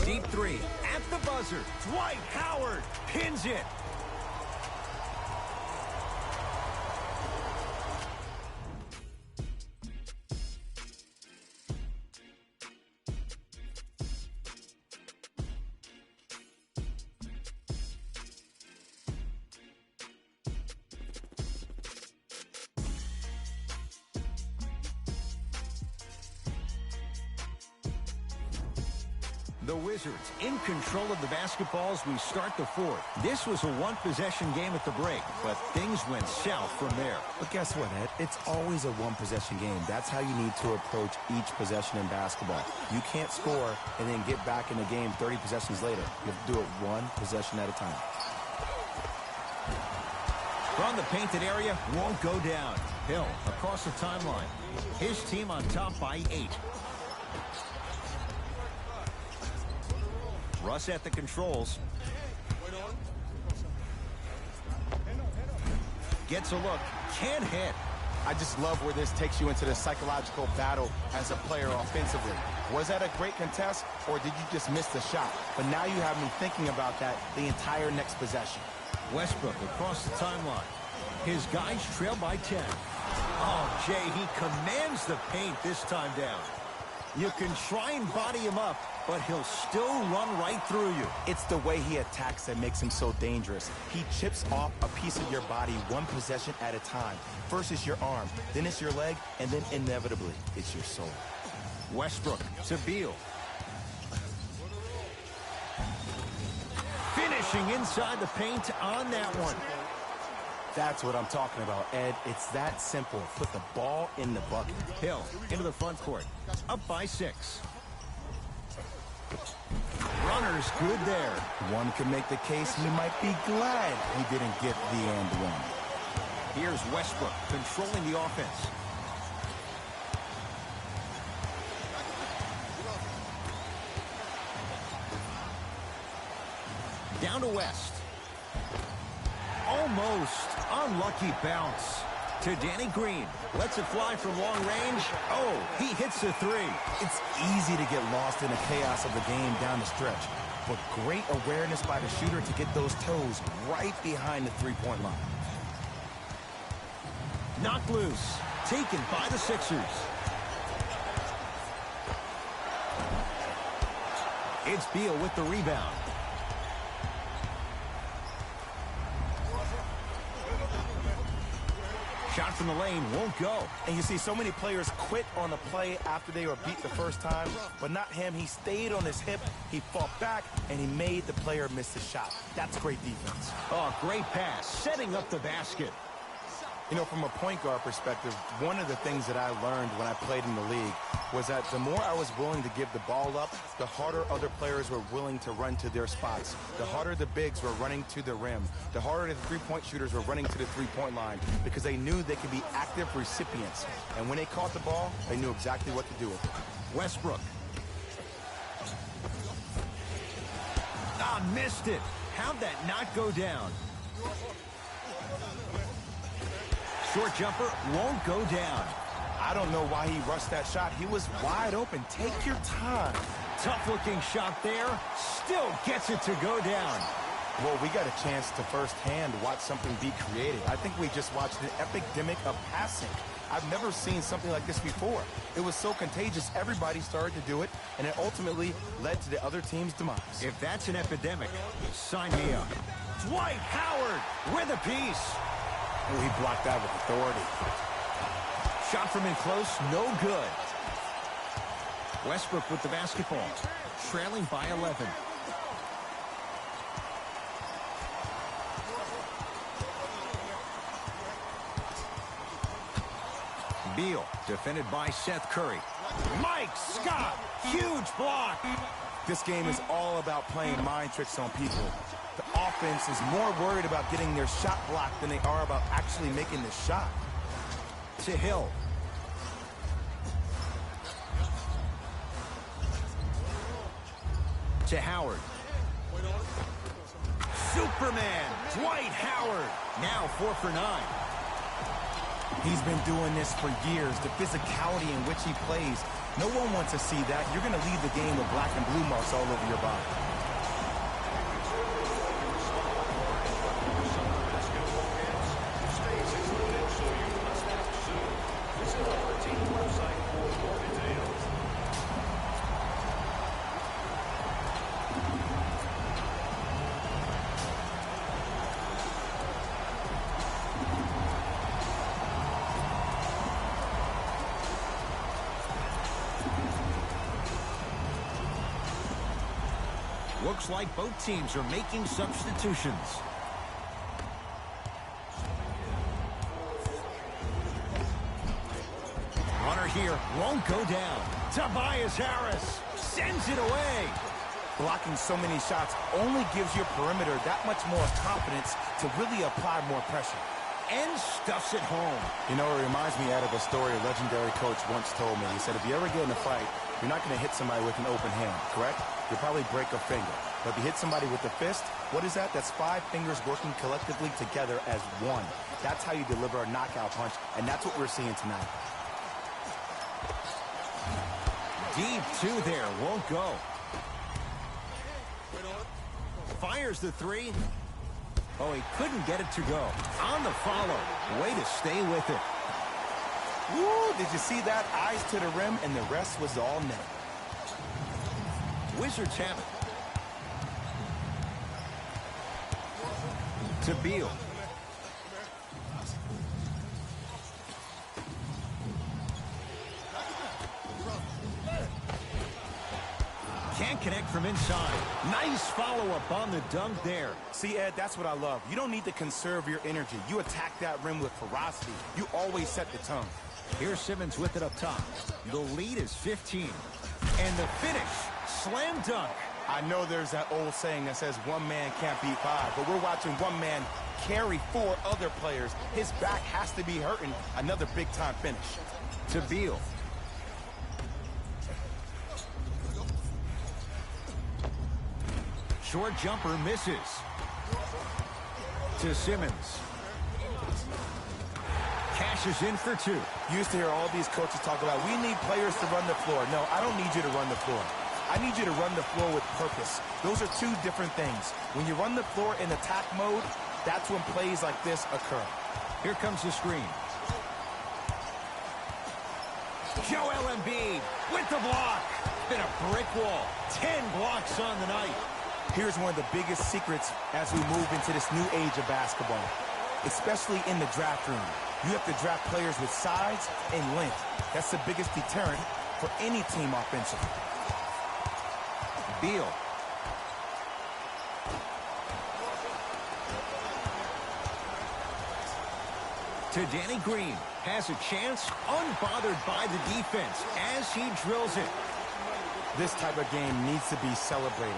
Deep 3 at the buzzer. Dwight Howard pins it. The Wizards in control of the basketball as we start the 4th. This was a 1-possession game at the break, but things went south from there. But guess what, Ed? It's always a 1-possession game. That's how you need to approach each possession in basketball. You can't score and then get back in the game 30 possessions later. You have to do it 1 possession at a time. From the painted area, won't go down. Hill across the timeline. His team on top by 8. Russ at the controls. Gets a look. Can't hit. I just love where this takes you into the psychological battle as a player offensively. Was that a great contest, or did you just miss the shot? But now you have me thinking about that the entire next possession. Westbrook across the timeline. His guys trail by 10. Oh, Jay, he commands the paint this time down. You can try and body him up, but he'll still run right through you. It's the way he attacks that makes him so dangerous. He chips off a piece of your body 1 possession at a time. First it's your arm, then it's your leg, and then inevitably it's your soul. Westbrook to Beal. Finishing inside the paint on that one. That's what I'm talking about, Ed. It's that simple. Put the ball in the bucket. Hill into the front court. Up by 6. Runner's good there. One could make the case he might be glad he didn't get the and one. Here's Westbrook controlling the offense. Down to West. Almost. Unlucky bounce. To Danny Green. Lets it fly from long range. Oh, he hits the three. It's easy to get lost in the chaos of the game down the stretch, but great awareness by the shooter to get those toes right behind the three-point line. Knocked loose. Taken by the Sixers. It's Beal with the rebound. Shot from the lane won't go. And you see so many players quit on the play after they were beat the first time, but not him. He stayed on his hip, he fought back, and he made the player miss the shot. That's great defense. Oh, great pass, setting up the basket. You know, from a point guard perspective, one of the things that I learned when I played in the league was that the more I was willing to give the ball up, the harder other players were willing to run to their spots. The harder the bigs were running to the rim. The harder the three-point shooters were running to the three-point line because they knew they could be active recipients. And when they caught the ball, they knew exactly what to do with it. Westbrook. Ah, missed it. How'd that not go down? Short jumper won't go down. I don't know why he rushed that shot. He was wide open. Take your time. Tough-looking shot there. Still gets it to go down. Well, we got a chance to firsthand watch something be created. I think we just watched an epidemic of passing. I've never seen something like this before. It was so contagious, everybody started to do it, and it ultimately led to the other team's demise. If that's an epidemic, sign me up. Dwight Howard with a piece. Oh, he blocked that with authority. Shot from in close, no good. Westbrook with the basketball, trailing by 11. Beal, defended by Seth Curry. Mike Scott, huge block. This game is all about playing mind tricks on people. The offense is more worried about getting their shot blocked than they are about actually making the shot. To Hill. To Howard. Superman, Dwight Howard. Now 4 for 9. He's been doing this for years. The physicality in which he plays. No one wants to see that. You're going to leave the game with black and blue marks all over your body. Looks like both teams are making substitutions. Runner here won't go down. Tobias Harris sends it away. Blocking so many shots only gives your perimeter that much more confidence to really apply more pressure. And stuffs it home. You know, it reminds me out of a story a legendary coach once told me. He said, if you ever get in a fight, you're not going to hit somebody with an open hand, correct? You'll probably break a finger. But if you hit somebody with a fist, what is that? That's 5 fingers working collectively together as one. That's how you deliver a knockout punch, and that's what we're seeing tonight. Deep 2 there, won't go. Fires the 3. Oh, he couldn't get it to go. On the follow. Way to stay with it. Woo, did you see that? Eyes to the rim, and the rest was all net. Wizards have it. To Beal. Can't connect from inside. Nice follow-up on the dunk there. See, Ed, that's what I love. You don't need to conserve your energy. You attack that rim with ferocity. You always set the tone. Here's Simmons with it up top. The lead is 15. And the finish, slam dunk. I know there's that old saying that says one man can't beat five, but we're watching one man carry four other players. His back has to be hurting. Another big-time finish. To Beal. Short jumper misses. To Simmons. Cashes in for two. Used to hear all these coaches talk about, we need players to run the floor. No, I don't need you to run the floor. I need you to run the floor with purpose. Those are two different things. When you run the floor in attack mode, that's when plays like this occur. Here comes the screen. Joel Embiid with the block. Been a brick wall. 10 blocks on the night. Here's one of the biggest secrets as we move into this new age of basketball, especially in the draft room. You have to draft players with size and length. That's the biggest deterrent for any team offensively. Beal. To Danny Green. Has a chance, unbothered by the defense as he drills it. This type of game needs to be celebrated.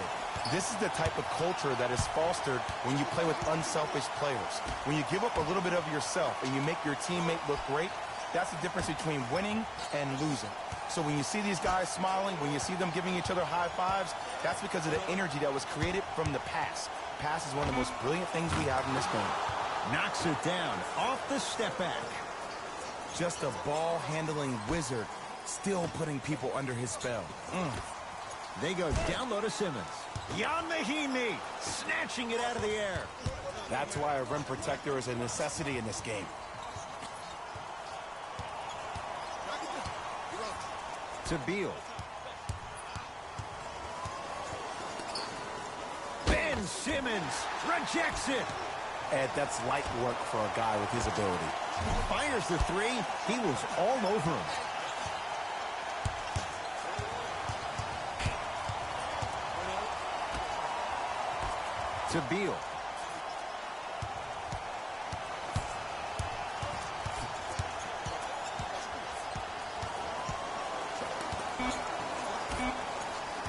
This is the type of culture that is fostered when you play with unselfish players. When you give up a little bit of yourself and you make your teammate look great, that's the difference between winning and losing. So when you see these guys smiling, when you see them giving each other high fives, that's because of the energy that was created from the pass. Pass is one of the most brilliant things we have in this game. Knocks it down off the step back. Just a ball-handling wizard, still putting people under his spell. They go down low to Simmons. Jan Mahimi snatching it out of the air. That's why a rim protector is a necessity in this game. To Beal. Ben Simmons rejects it. Ed, that's light work for a guy with his ability. Fires the three. He was all over him. To Beal.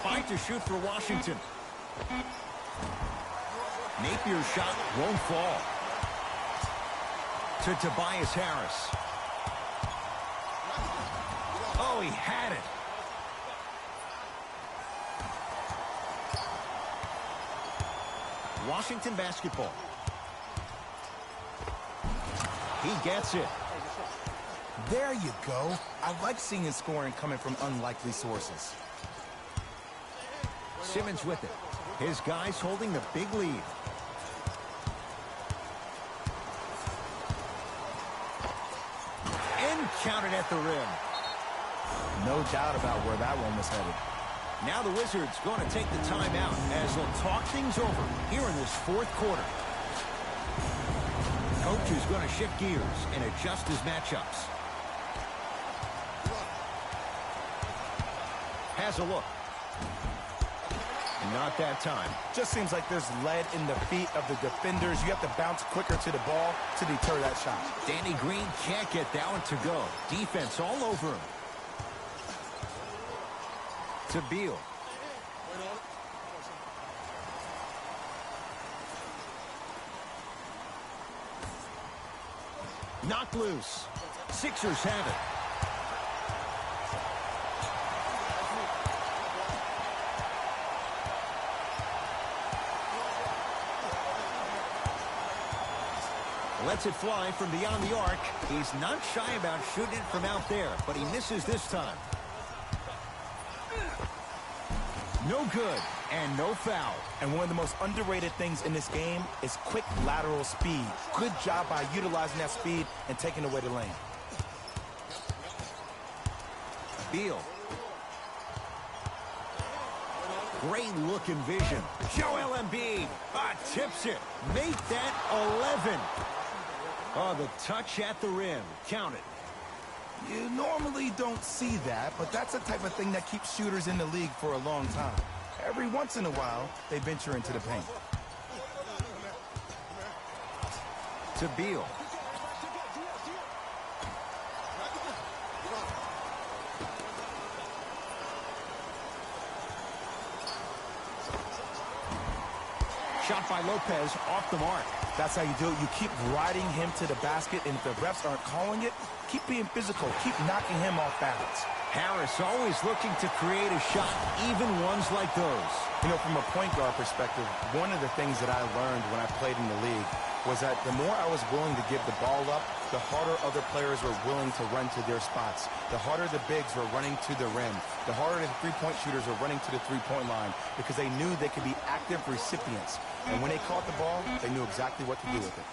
Fight to shoot for Washington. Napier's shot won't fall. To Tobias Harris. Oh, he had it. Washington basketball. He gets it. There you go. I like seeing his scoring coming from unlikely sources. Simmons with it. His guys holding the big lead. And counted at the rim. No doubt about where that one was headed. Now the Wizards going to take the timeout as they'll talk things over here in this fourth quarter. Coach is going to shift gears and adjust his matchups. Has a look. Not that time. Just seems like there's lead in the feet of the defenders. You have to bounce quicker to the ball to deter that shot. Danny Green can't get that one to go. Defense all over him. To Beal. Knocked loose. Sixers have it. Lets it fly from beyond the arc. He's not shy about shooting it from out there, but he misses this time. No good, and no foul. And one of the most underrated things in this game is quick lateral speed. Good job by utilizing that speed and taking away the lane. Beal. Great look and vision. Joel Embiid tips it. Make that 11. Oh, the touch at the rim. Count it. You normally don't see that, but that's the type of thing that keeps shooters in the league for a long time. Every once in a while, they venture into the paint. To Beal. Shot by Lopez off the mark. That's how you do it. You keep riding him to the basket, and if the refs aren't calling it, keep being physical. Keep knocking him off balance. Harris always looking to create a shot, even ones like those. You know, from a point guard perspective, one of the things that I learned when I played in the league was that the more I was willing to give the ball up, the harder other players were willing to run to their spots. The harder the bigs were running to the rim. The harder the three-point shooters were running to the three-point line because they knew they could be active recipients. And when they caught the ball, they knew exactly what to do with it.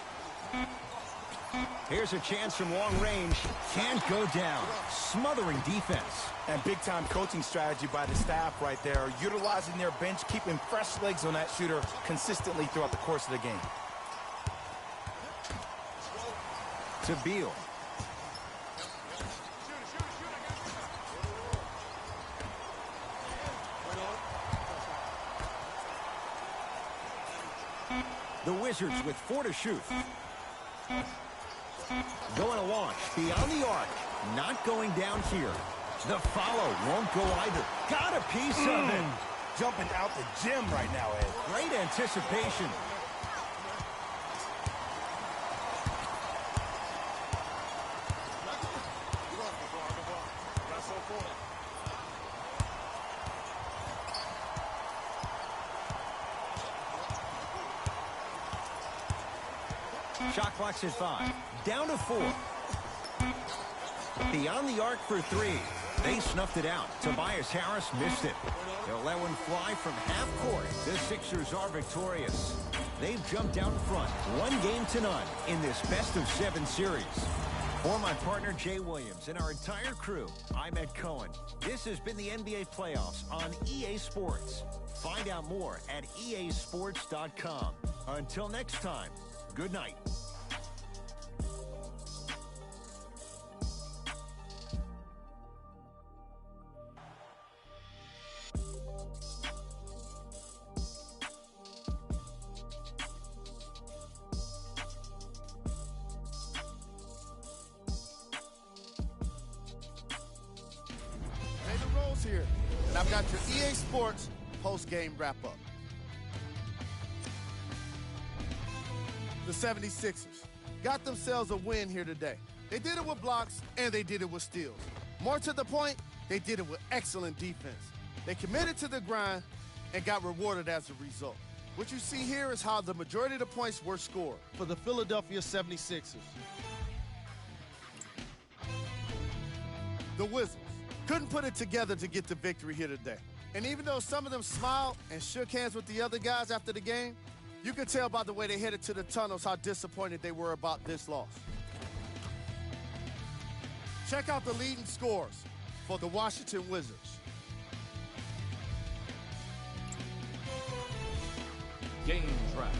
Here's a chance from long range. Can't go down. Smothering defense. And big-time coaching strategy by the staff right there, utilizing their bench, keeping fresh legs on that shooter consistently throughout the course of the game. To Beal. The Wizards with 4 to shoot. Going to launch beyond the arc. Not going down here. The follow won't go either. Got a piece of it. Jumping out the gym right now, Ed. Great anticipation. Shot clock's at 5. Down to 4. Beyond the arc for 3. They snuffed it out. Tobias Harris missed it. They'll let one fly from half court. The Sixers are victorious. They've jumped out in front 1-0 in this best-of-7 series. For my partner Jay Williams and our entire crew, I'm Ed Cohen. This has been the NBA Playoffs on EA Sports. Find out more at easports.com. Until next time, good night. Here, and I've got your EA Sports post-game wrap-up. The 76ers got themselves a win here today. They did it with blocks, and they did it with steals. More to the point, they did it with excellent defense. They committed to the grind and got rewarded as a result. What you see here is how the majority of the points were scored for the Philadelphia 76ers. The Wizards couldn't put it together to get the victory here today. And even though some of them smiled and shook hands with the other guys after the game, you could tell by the way they headed to the tunnels how disappointed they were about this loss. Check out the leading scores for the Washington Wizards. Game trap.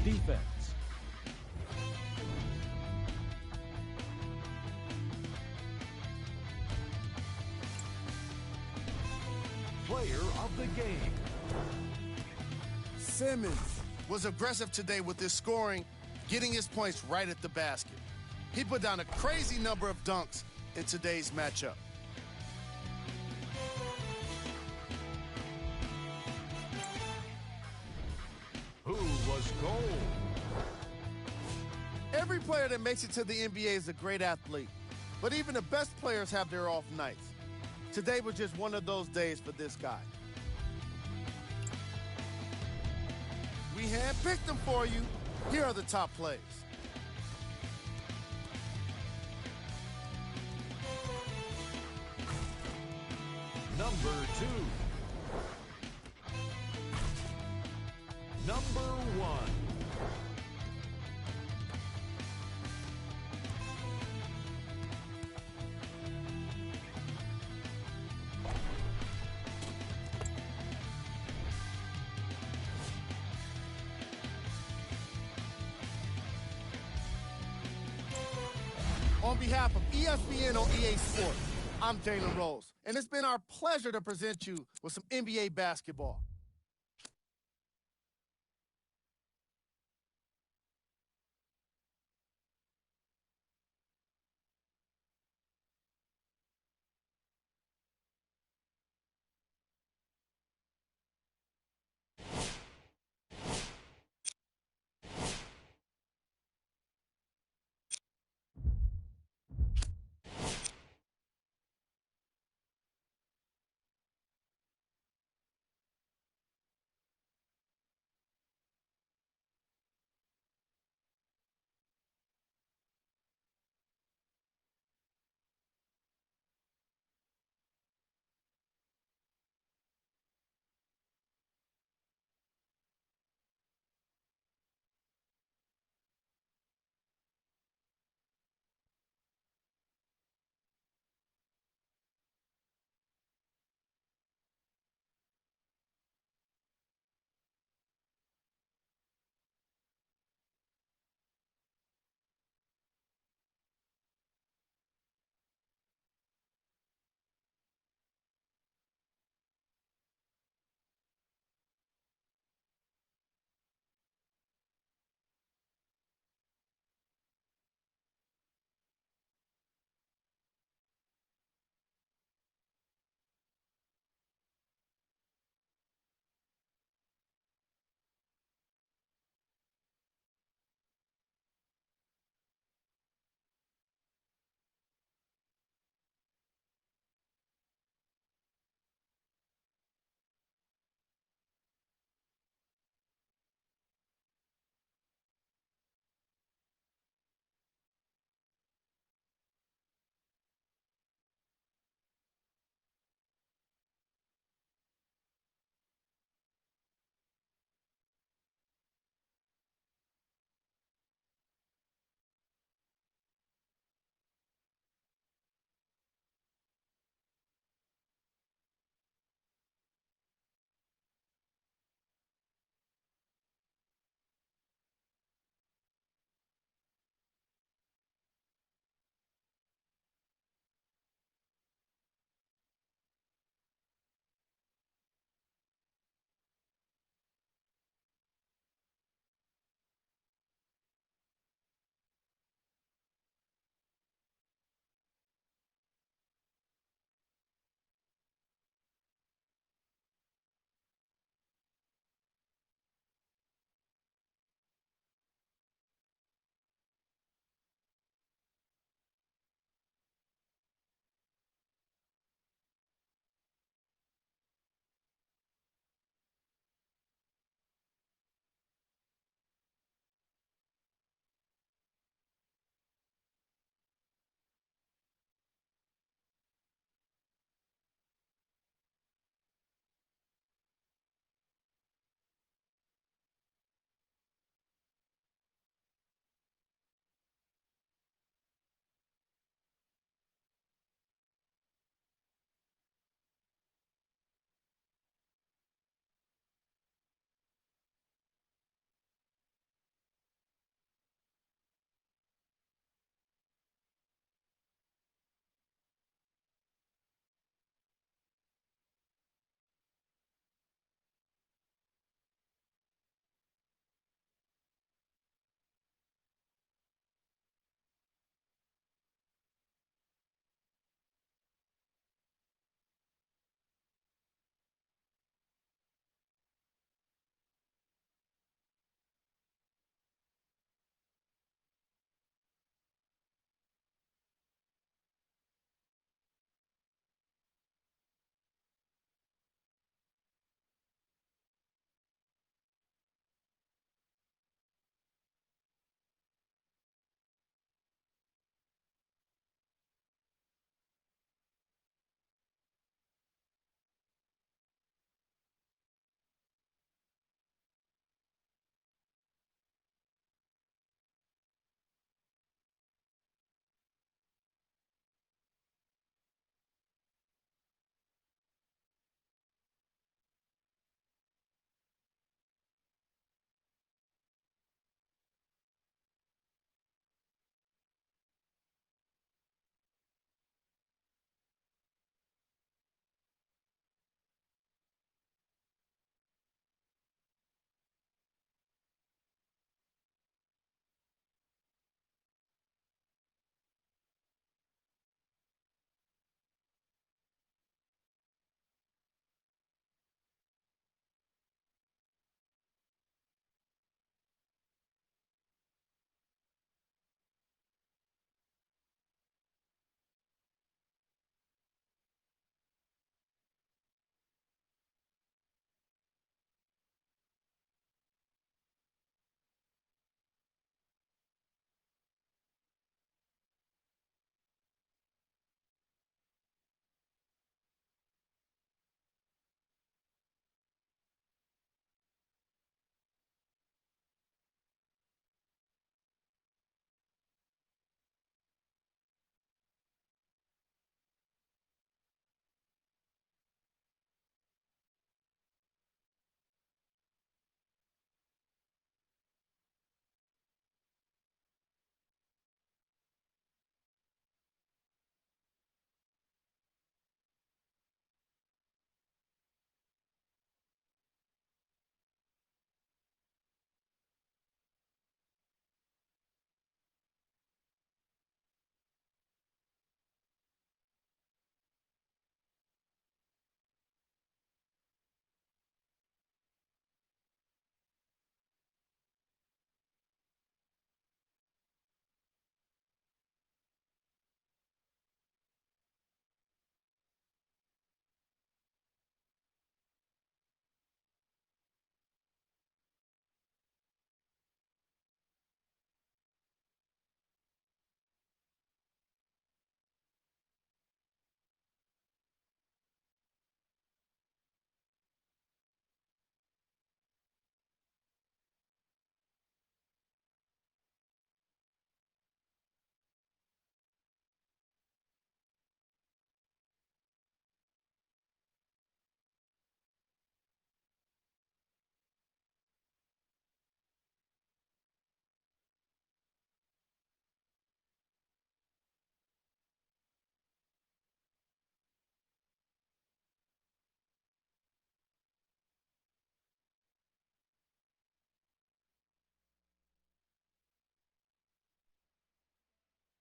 Defense. Player of the game. Simmons was aggressive today with his scoring, getting his points right at the basket. He put down a crazy number of dunks in today's matchup. Who was gold? Every player that makes it to the NBA is a great athlete, but even the best players have their off nights. Today was just one of those days for this guy. We handpicked them for you. Here are the top plays. Number 2. Number 1. On behalf of ESPN on EA Sports, I'm Jalen Rose, and it's been our pleasure to present you with some NBA basketball.